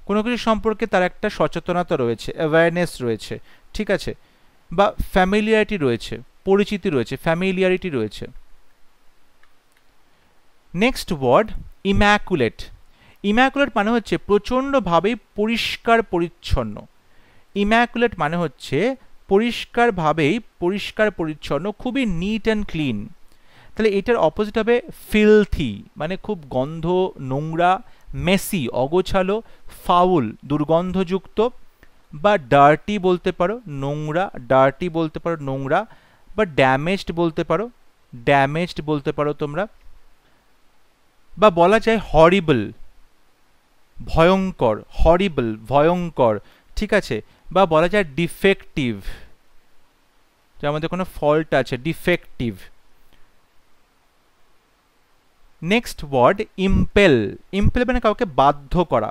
কোনো কিছু সম্পর্কে তার একটা সচেতনতা রয়েছে, অ্যাওয়ারনেস রয়েছে, ঠিক আছে। বা ফ্যামিলিয়ারিটি রয়েছে, পরিচিতি রয়েছে, ফ্যামিলিয়ারিটি রয়েছে। Next word immaculate. ইম্যাকুলেট মানে হচ্ছে প্রচণ্ডভাবেই পরিষ্কার পরিচ্ছন্ন। ইম্যাকুলেট মানে হচ্ছে পরিষ্কারভাবেই পরিষ্কার পরিচ্ছন্ন, খুবই নিট অ্যান্ড ক্লিন। তাহলে এটার অপোজিট হবে ফিলথি, মানে খুব গন্ধ, নোংরা, মেসি, অগোছালো, ফাউল, দুর্গন্ধযুক্ত, বা ডার্টি বলতে পারো, নোংরা, ডার্টি বলতে পারো, নোংরা, বা ড্যামেজড বলতে পারো, ড্যামেজড বলতে পারো তোমরা। বা বলা যায় হরিবল, ভয়ঙ্কর, হরিবল, ভয়ঙ্কর, ঠিক আছে। বা বলা যায় ডিফেক্টিভ, যার মধ্যে কোনো ফল্ট আছে, defective. Next word impel. Impel মানে কাউকে বাধ্য করা।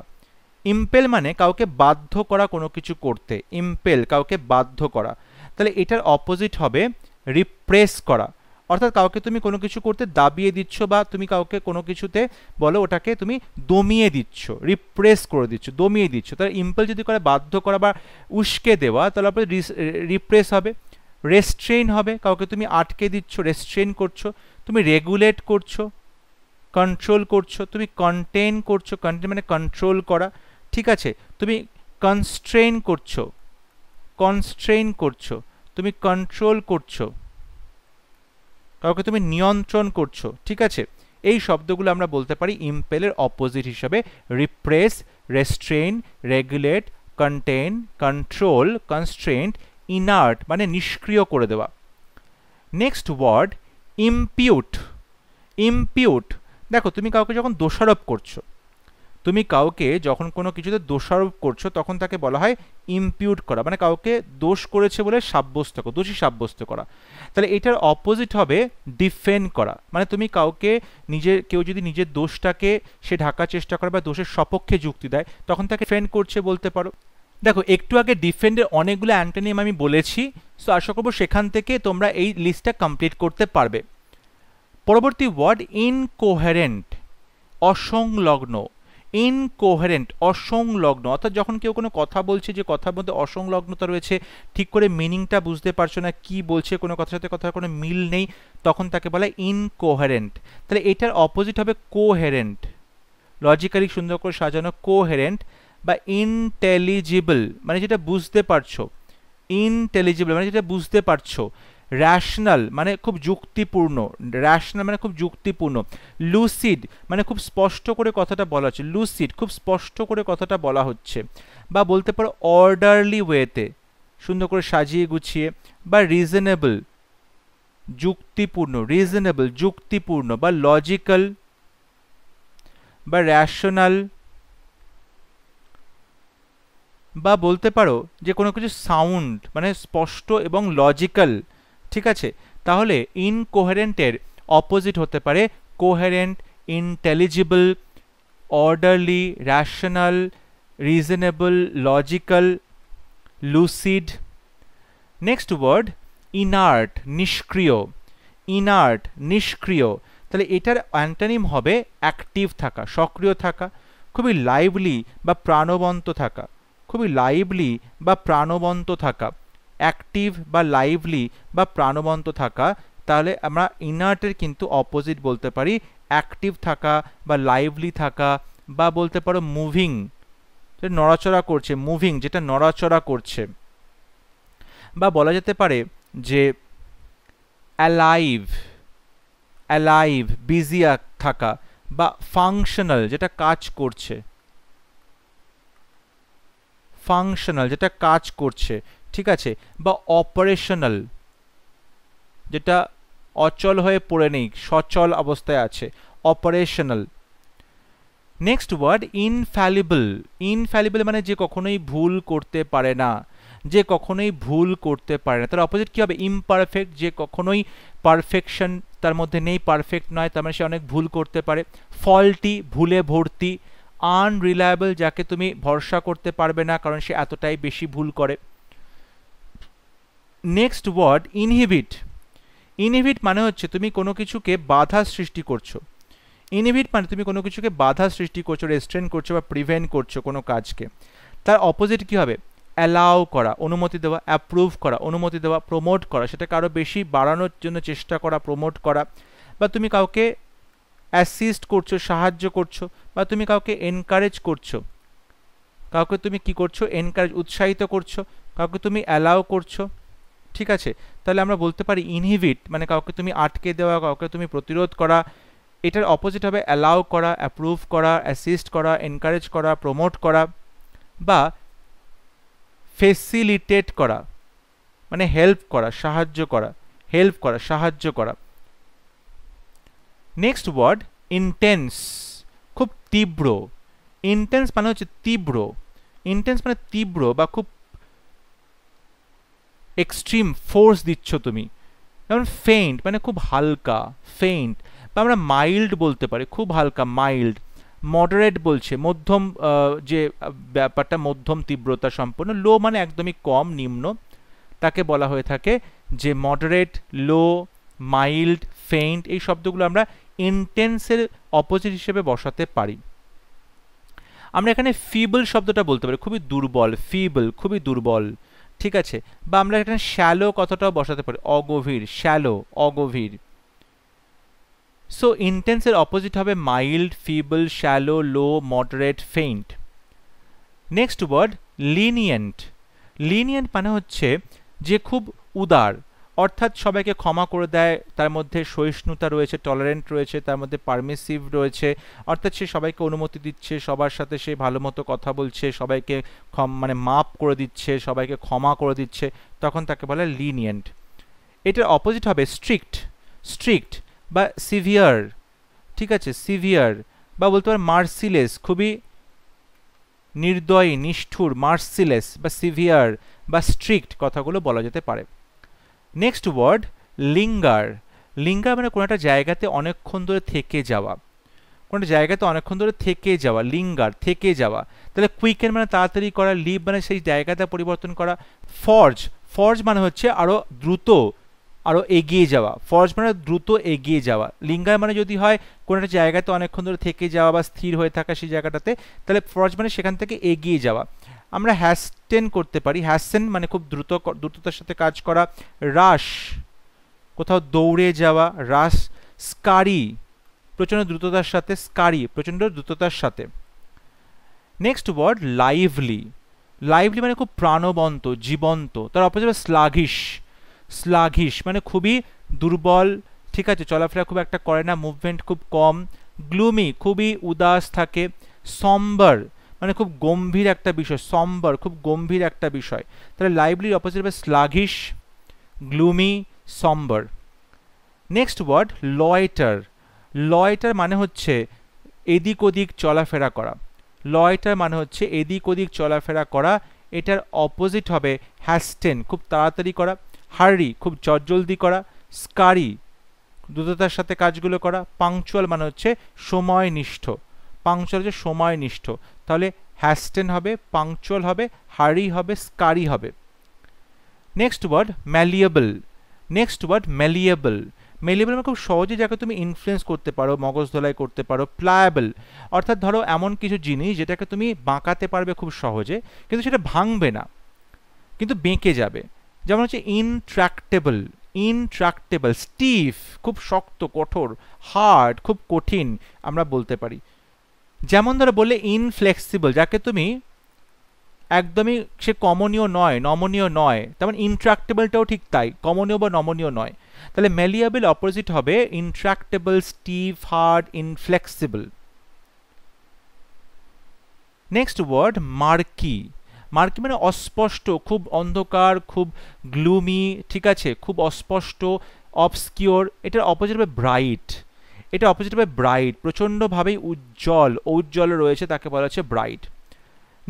ইম্পেল মানে কাউকে বাধ্য করা কোনো কিছু করতে, ইম্পেল, কাউকে বাধ্য করা। তাহলে এটার অপোজিট হবে রিপ্রেস করা, অর্থাৎ কাউকে তুমি কোনো কিছু করতে দাবিয়ে দিচ্ছ, বা তুমি কাউকে কোনো কিছুতে বলো ওটাকে তুমি দমিয়ে দিচ্ছ, রিপ্রেস করে দিচ্ছ, দমিয়ে দিচ্ছ। তাহলে ইম্পেল যদি করে বাধ্য করা বা উস্কে দেওয়া, তাহলে আপনার রিপ্রেস হবে। রেস্ট্রেইন হবে, কাউকে তুমি আটকে দিচ্ছ, রেস্ট্রেইন করছো। তুমি রেগুলেট করছো, কন্ট্রোল করছো। তুমি কন্টেইন করছো, কন্টেইন মানে কন্ট্রোল করা, ঠিক আছে। তুমি কনস্ট্রেইন করছো, কনস্ট্রেইন করছো, তুমি কন্ট্রোল করছো, কাউকে তুমি নিয়ন্ত্রণ করছো, ঠিক আছে। এই শব্দগুলো আমরা বলতে পারি ইম্পেলের অপোজিট হিসাবে repress, restrain, regulate, contain, control, constraint, inert মানে নিষ্ক্রিয় করে দেওয়া। Next word ইম্পিউট। ইম্পিউট, দেখো তুমি কাউকে যখন দোষারোপ করছো, তুমি কাউকে যখন কোনো কিছুতে দোষারোপ করছো, তখন তাকে বলা হয় ইম্পিউট করা, মানে কাউকে দোষ করেছে বলে সাব্যস্ত করা, দোষী সাব্যস্ত করা। তাহলে এটার অপোজিট হবে ডিফেন্ড করা, মানে তুমি কাউকে কেউ যদি নিজের দোষটাকে সে ঢাকার চেষ্টা করে বা দোষের সপক্ষে যুক্তি দেয়, তখন তাকে ডিফেন্ড করছে বলতে পারো। দেখো একটু আগে ডিফেন্ডের অনেকগুলো অ্যান্টোনিম আমি বলেছি, সো আশা করবো সেখান থেকে তোমরা এই লিস্টটা কমপ্লিট করতে পারবে। পরবর্তী ওয়ার্ড ইনকোহেরেন্ট, অসংলগ্ন। ইনকোহেরেন্ট, অসংলগ্ন, অর্থাৎ যখন কেউ কোনো কথা বলছে যে কথার মধ্যে অসংলগ্নতা রয়েছে, ঠিক করে মিনিংটা বুঝতে পারছো না, কি বলছে, কোনো কথার সাথে কথার কোনো মিল নেই, তখন তাকে বলা হয় ইনকোহেরেন্ট। তাহলে এটার অপোজিট হবে কোহেরেন্ট, লজিক্যালি সুন্দর করে সাজানো, কোহেরেন্ট। বা ইনটেলিজিবল মানে যেটা বুঝতে পারছো, ইনটেলিজিবল মানে যেটা বুঝতে পারছো। র্যাশনাল মানে খুব যুক্তিপূর্ণ, র্যাশনাল মানে খুব যুক্তিপূর্ণ। লুসিড মানে খুব স্পষ্ট করে কথাটা বলা হচ্ছে, লুসিড খুব স্পষ্ট করে কথাটা বলা হচ্ছে। বা বলতে পারো অর্ডারলি ওয়েতে, সুন্দর করে সাজিয়ে গুছিয়ে। বা রিজনেবল, যুক্তিপূর্ণ, রিজনেবল যুক্তিপূর্ণ। বা লজিক্যাল, বা র্যাশনাল। বা বলতে পারো যে কোনো কিছু সাউন্ড মানে স্পষ্ট এবং লজিক্যাল, ঠিক আছে। তাহলে ইনকোহেরেন্টের অপোজিট হতে পারে coherent, intelligible, orderly, rational, reasonable, logical, lucid. Next word inert, নিষ্ক্রিয়। ইনার্ট, নিষ্ক্রিয়। তাহলে এটার অ্যান্টোনিম হবে অ্যাক্টিভ থাকা, সক্রিয় থাকা, খুবই লাইভলি বা প্রাণবন্ত থাকা, খুবই লাইভলি বা প্রাণবন্ত থাকা। অ্যাক্টিভ বা লাইভলি বা প্রাণবন্ত থাকা, তাহলে আমরা ইনার্টের কিন্তু অপোজিট বলতে পারি অ্যাক্টিভ থাকা বা লাইভলি থাকা, বা বলতে পারো মুভিং, যেটা নড়াচড়া করছে, মুভিং যেটা নড়াচড়া করছে, বা বলা যেতে পারে যে অ্যালাইভ, অ্যালাইভ বিজি থাকা, বা ফাংশনাল যেটা কাজ করছে, ফাংশনাল যেটা কাজ করছে, ঠিক আছে, বা অপারেশনাল যেটা অচল হয়ে পড়ে নেই, সচল অবস্থায় আছে, operational. Next word infallible. Infallible মানে যে কখনোই ভুল করতে পারে না, যে কখনোই ভুল করতে পারে না। তার অপোজিট কি হবে? ইমপারফেক্ট, যে কখনোই পারফেকশন তার মধ্যে নেই, পারফেক্ট নয়, তার মানে সে অনেক ভুল করতে পারে। ফল্টি ভুলে ভর্তি। আনরিলায়েবল যাকে তুমি ভরসা করতে পারবে না কারণ সে এতটাই বেশি ভুল করে। Next word inhibit. ইনহিবিট মানে হচ্ছে তুমি কোনো কিছুকে বাধা সৃষ্টি করছো। ইনহিবিট মানে তুমি কোনো কিছুকে বাধা সৃষ্টি করছো, রেস্ট্রেন করছো বা প্রিভেন্ট করছো কোনো কাজকে। তার অপোজিট কি হবে? অ্যালাউ করা, অনুমতি দেওয়া, অ্যাপ্রুভ করা, অনুমতি দেওয়া, প্রমোট করা, সেটাকে আরও বেশি বাড়ানোর জন্য চেষ্টা করা, প্রমোট করা, বা তুমি কাউকে অ্যাসিস্ট করছো, সাহায্য করছো, বা তুমি কাউকে এনকারেজ করছো, কাউকে তুমি কি করছো? এনকারেজ, উৎসাহিত করছো, কাউকে তুমি অ্যালাউ করছো, ঠিক আছে। তাহলে আমরা বলতে পারি ইনহিবিট মানে কাউকে তুমি আটকে দেওয়া, কাউকে তুমি প্রতিরোধ করা। এটার অপোজিট হবে অ্যালাউ করা, অ্যাপ্রুভ করা, অ্যাসিস্ট করা, এনকারেজ করা, প্রমোট করা, বা ফেসিলিটেট করা মানে হেল্প করা, সাহায্য করা, হেল্প করা, সাহায্য করা। নেক্সট ওয়ার্ড ইন্টেন্স, খুব তীব্র। ইন্টেন্স মানে হচ্ছে তীব্র। ইন্টেন্স মানে তীব্র বা খুব এক্সট্রিম ফোর্স দিচ্ছ তুমি। যেমন ফেইন্ট মানে খুব হালকা, ফেইন্ট, বা আমরা মাইল্ড বলতে পারি, খুব হালকা, মাইল্ড। মডারেট বলছে মধ্যম, যে ব্যাপারটা মধ্যম তীব্রতা সম্পন্ন। লো মানে একদমই কম, নিম্ন, তাকে বলা হয়ে থাকে যে মডারেট, লো, মাইল্ড, ফেইন্ট। এই শব্দগুলো আমরা ইন্টেন্সের অপোজিট হিসেবে বসাতে পারি। আমরা এখানে ফিবল শব্দটা বলতে পারি, খুবই দুর্বল, ফিবল খুবই দুর্বল, ঠিক আছে। বা আমরা এখানে শ্যালো কথাটাও বসাতে পারি, অগভীর, শ্যালো, অগভীর। সো ইন্টেন্সের অপোজিট হবে mild, feeble, shallow, low, moderate, faint. Next word lenient. Lenient মানে হচ্ছে যে খুব উদার, অর্থাৎ সবাইকে ক্ষমা করে দেয়, তার মধ্যে সহিষ্ণুতা রয়েছে, টলারেন্ট রয়েছে, তার মধ্যে পারমিসিভ রয়েছে, অর্থাৎ সে সবাইকে অনুমতি দিচ্ছে, সবার সাথে সে ভালো মতো কথা বলছে, সবাইকে মানে মাপ করে দিচ্ছে, সবাইকে ক্ষমা করে দিচ্ছে, তখন তাকে বলে লিনিয়েন্ট। এটার অপোজিট হবে স্ট্রিক্ট। স্ট্রিক্ট বা সিভিয়ার, ঠিক আছে, সিভিয়ার, বা বলতে পারে মার্সিলেস, খুবই নির্দয়ী, নিষ্ঠুর, মার্সিলেস বা সিভিয়ার বা স্ট্রিক্ট কথাগুলো বলা যেতে পারে। Next word linger. লিঙ্গার মানে কোনো একটা জায়গাতে অনেকক্ষণ ধরে থেকে যাওয়া, কোনো জায়গাতে অনেকক্ষণ ধরে থেকে যাওয়া, লিঙ্গার, থেকে যাওয়া। তাহলে কুইকেন মানে তাড়াতাড়ি করা, লিভ মানে সেই জায়গাটা পরিবর্তন করা। ফর্জ, ফর্জ মানে হচ্ছে আরও দ্রুত, আরও এগিয়ে যাওয়া। ফর্জ মানে দ্রুত এগিয়ে যাওয়া। লিঙ্গার মানে যদি হয় কোনো একটা জায়গাতে অনেকক্ষণ ধরে থেকে যাওয়া বা স্থির হয়ে থাকা সেই জায়গাটাতে, তাহলে ফর্জ মানে সেখান থেকে এগিয়ে যাওয়া। আমরা হ্যাস্টেন করতে পারি, হ্যাসেন মানে খুব দ্রুততার সাথে কাজ করা। রাশ, কোথাও দৌড়ে যাওয়া, রাশ। স্কারি, প্রচণ্ড দ্রুততার সাথে, স্কারি প্রচণ্ড দ্রুততার সাথে। Next word lively. লাইভলি মানে খুব প্রাণবন্ত, জীবন্ত। তার অপোজিট স্লাঘিশ। স্লাঘিশ মানে খুবই দুর্বল, ঠিক আছে, চলাফেরা খুব একটা করে না, মুভমেন্ট খুব কম। গ্লুমি খুবই উদাস থাকে। সম্বার মানে খুব গম্ভীর একটা বিষয়, সম্বার খুব গম্ভীর একটা বিষয়। তাহলে লাইভলির অপোজিট হবে sluggish, gloomy, sombre. Next word loiter. Loiter মানে হচ্ছে এদিক ওদিক চলাফেরা করা। লয়টার মানে হচ্ছে এদিক ওদিক চলাফেরা করা। এটার অপোজিট হবে হ্যাস্টেন, খুব তাড়াতাড়ি করা। হার্রি খুব চটজলদি করা। স্কারি দ্রুততার সাথে কাজগুলো করা। পাংচুয়াল মানে হচ্ছে সময়নিষ্ঠ, পাংচুয়াল হচ্ছে সময়নিষ্ঠ। তাহলে হ্যাস্টেন হবে, পাংচুয়াল হবে, হার্রি হবে, স্কারি হবে। Next word malleable. Next word malleable. Malleable মানে খুব সহজে যাকে তুমি ইনফ্লুয়েন্স করতে পারো, মগজ ধোলাই করতে পারো। প্লায়েবল অর্থাৎ ধরো এমন কিছু জিনিস যেটাকে তুমি বাঁকাতে পারবে খুব সহজে, কিন্তু সেটা ভাঙবে না, কিন্তু বেঁকে যাবে। যেমন হচ্ছে ইনট্রাক্টেবল, ইনট্রাক্টেবল, স্টিফ খুব শক্ত কঠোর, হার্ড খুব কঠিন আমরা বলতে পারি। যেমন ধরো বললে ইনফ্লেক্সিবল, যাকে তুমি একদমই সে কমনীয় নয়, নমনীয় নয়, তেমন ইনট্রাক্টেবলটাও ঠিক তাই, কমনীয় বা নমনীয় নয়। তাহলে ম্যালিয়েবল অপোজিট হবে intractable, stiff, hard, inflexible. Next word murky. Murky মানে অস্পষ্ট, খুব অন্ধকার, খুব গ্লুমি, ঠিক আছে, খুব অস্পষ্ট, অবস্কিওর। এটার অপোজিট হবে ব্রাইট, এটা অপোজিট হবে ব্রাইট, প্রচণ্ডভাবেই উজ্জ্বল, ঔজ্জ্বল রয়েছে, তাকে বলা হচ্ছে bright.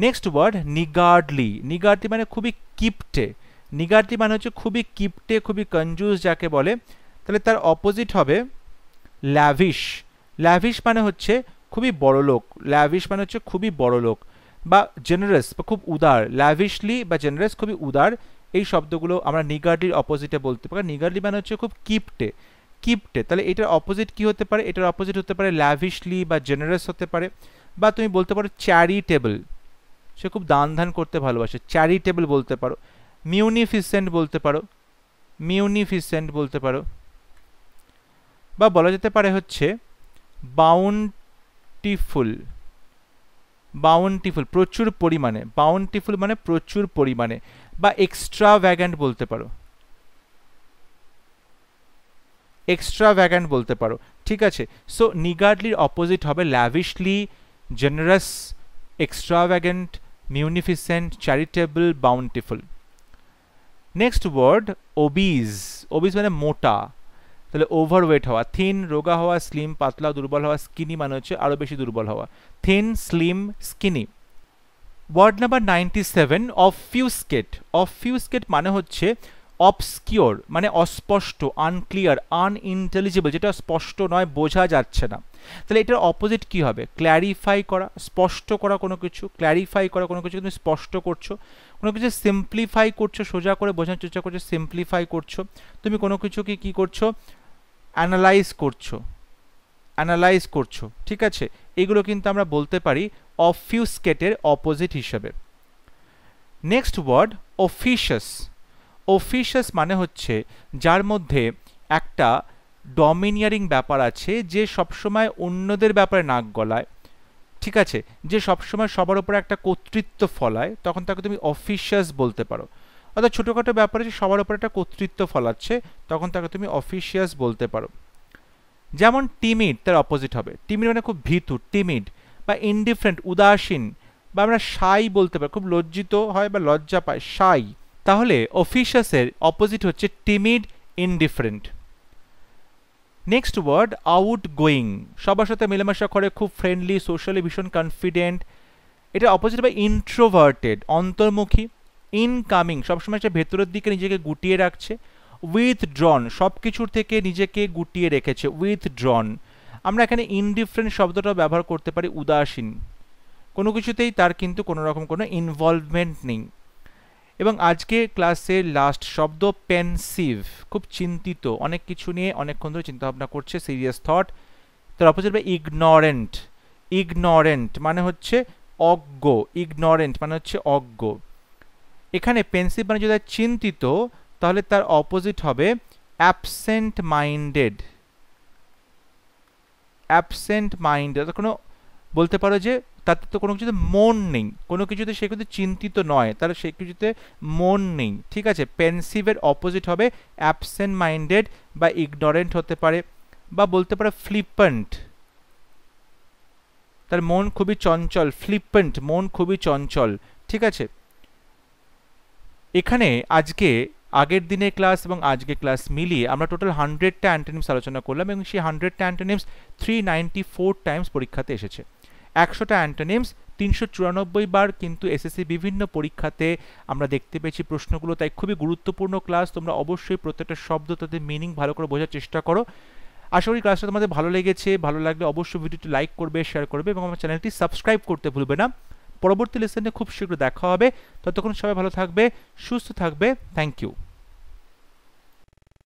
Next word niggardly. Niggardly মানে খুবই কিপটে, নিগার্ডলি মানে হচ্ছে খুবই কিপটে, খুবই কনজুস যাকে বলে। তাহলে তার অপোজিট হবে ল্যাভিশ। ল্যাভিশ মানে হচ্ছে খুবই বড়লোক, ল্যাভিশ মানে হচ্ছে খুবই বড়লোক, বা জেনারেস বা খুব উদার। ল্যাভিশলি বা জেনারেস খুবই উদার, এই শব্দগুলো আমরা নিগার্ডলির অপোজিটে বলতে পারি। নিগার্ডলি মানে হচ্ছে খুব কিপটে, কিপটে। তাহলে এটার অপোজিট কি হতে পারে? এটার অপোজিট হতে পারে ল্যাভিশলি বা জেনারেস হতে পারে, বা তুমি বলতে পারো চ্যারিটেবল, সে খুব দান ধান করতে ভালোবাসে, চ্যারিটেবল বলতে পারো। মিউনিফিসেন্ট বলতে পারো, মিউনিফিসেন্ট বলতে পারো, বা বলা যেতে পারে হচ্ছে বাউন্টিফুল। বাউন্টিফুল প্রচুর পরিমাণে, বাউন্টিফুল মানে প্রচুর পরিমাণে, বা এক্সট্রাভ্যাগান্ট বলতে পারো, এক্সট্রাভ্যাগান্ট বলতে পারো, ঠিক আছে। সো নিগার্ডলির অপোজিট হবে lavishly, generous, extravagant, munificent, charitable, bountiful. Next word obese. Obese মানে মোটা, তাহলে ওভারওয়েট হওয়া, থিন রোগা হওয়া, স্লিম পাতলা, দুর্বল হওয়া, স্কিনি মানে হচ্ছে আরও বেশি দুর্বল হওয়া, thin, slim, skinny. Word number 97 obfuscate. Obfuscate মানে হচ্ছে অবস্কিওর, মানে অস্পষ্ট, আনক্লিয়ার, আনইন্টেলিজিবল, যেটা স্পষ্ট নয়, বোঝা যাচ্ছে না। তাহলে এটার অপোজিট কি হবে? ক্ল্যারিফাই করা, স্পষ্ট করা কোনো কিছু, ক্ল্যারিফাই করা কোনো কিছু তুমি স্পষ্ট করছো, কোনো কিছু সিম্পলিফাই করছো, সোজা করে বোঝানোর চেষ্টা করছো, সিম্পলিফাই করছো। তুমি কোনো কিছুকে কি করছো? অ্যানালাইজ করছো, অ্যানালাইজ করছো, ঠিক আছে। এগুলো কিন্তু আমরা বলতে পারি অবফিউস্কেটের অপোজিট হিসেবে। Next word officious. অফিশিয়াস মানে হচ্ছে যার মধ্যে একটা ডমিনিয়ারিং ব্যাপার আছে, যে সবসময় অন্যদের ব্যাপারে নাক গলায়, ঠিক আছে, যে সবসময় সবার উপরে একটা কর্তৃত্ব ফলায়, তখন তাকে তুমি অফিশিয়াস বলতে পারো। অর্থাৎ ছোটোখাটো ব্যাপারে যে সবার উপরে একটা কর্তৃত্ব ফলাচ্ছে, তখন তাকে তুমি অফিশিয়াস বলতে পারো। যেমন টিমিড, তার অপোজিট হবে, টিমিড মানে খুব ভীতু, টিমিড, বা ইনডিফারেন্ট, উদাসীন, বা আমরা শাই বলতে পারি, খুব লজ্জিত হয় বা লজ্জা পায়, শাই। তাহলে অফিশিয়াসের অপোজিট হচ্ছে timid, indifferent. Next word outgoing. সবার সাথে মেলামেশা করে, খুব ফ্রেন্ডলি, সোশ্যালি ভীষণ কনফিডেন্ট। এটা অপোজিট হবে ইন্ট্রোভার্টেড, অন্তর্মুখী। ইনকামিং, সবসময় সে ভেতরের দিকে নিজেকে গুটিয়ে রাখছে। উইথড্রন, সব কিছুর থেকে নিজেকে গুটিয়ে রেখেছে, উইথড্রন। আমরা এখানে ইনডিফারেন্ট শব্দটা ব্যবহার করতে পারি, উদাসীন, কোনো কিছুতেই তার কিন্তু কোনো রকম কোনো ইনভলভমেন্ট নেই। এবং আজকে ক্লাসের লাস্ট শব্দ পেনসিভ, খুব চিন্তিত, অনেক কিছু নিয়ে অনেকক্ষণ ধরে চিন্তাভাবনা করছে, সিরিয়াস থট। তার অপোজিট হবে ইগনোরেন্ট। ইগনোরেন্ট মানে হচ্ছে অজ্ঞ, ইগনোরেন্ট মানে হচ্ছে অজ্ঞ। এখানে পেনসিভ মানে যদি চিন্তিত, তাহলে তার অপোজিট হবে অ্যাবসেন্ট মাইন্ডেড। অ্যাবসেন্ট মাইন্ডেড কোনো বলতে পারো যে তাতে তো কোনো কিছুতে মন নেই, কোনো কিছুতে সে কিন্তু চিন্তিত নয়, তার সে কিছুতে মন নেই, ঠিক আছে। পেনসিভের অপোজিট হবে অ্যাবসেন্ট মাইন্ডেড বা ইগনোরেন্ট হতে পারে, বা বলতে পারে ফ্লিপেন্ট, তার মন খুবই চঞ্চল, ফ্লিপেন্ট, মন খুবই চঞ্চল, ঠিক আছে। এখানে আজকে আগের দিনের ক্লাস এবং আজকে ক্লাস মিলিয়ে আমরা টোটাল 100টা অ্যান্টোনিমস আলোচনা করলাম, এবং সেই 100টা অ্যান্টোনিমস 394 টাইমস পরীক্ষাতে এসেছে। 100টা অ্যান্টোনিমস 394 বার কিন্তু এসএসসি বিভিন্ন পরীক্ষাতে আমরা দেখতে পেয়েছি প্রশ্নগুলো, তাই খুবই গুরুত্বপূর্ণ ক্লাস। তোমরা অবশ্যই প্রত্যেকটা শব্দ, তাদের মিনিং ভালো করে বোঝার চেষ্টা করো। আশা করি ক্লাসটা তোমাদের ভালো লেগেছে। ভালো লাগলে অবশ্যই ভিডিওটি লাইক করবে, শেয়ার করবে, এবং আমার চ্যানেলটি সাবস্ক্রাইব করতে ভুলবে না। পরবর্তী লেসনে খুব শীঘ্র দেখা হবে, ততক্ষণ সবাই ভালো থাকবে, সুস্থ থাকবে। Thank you.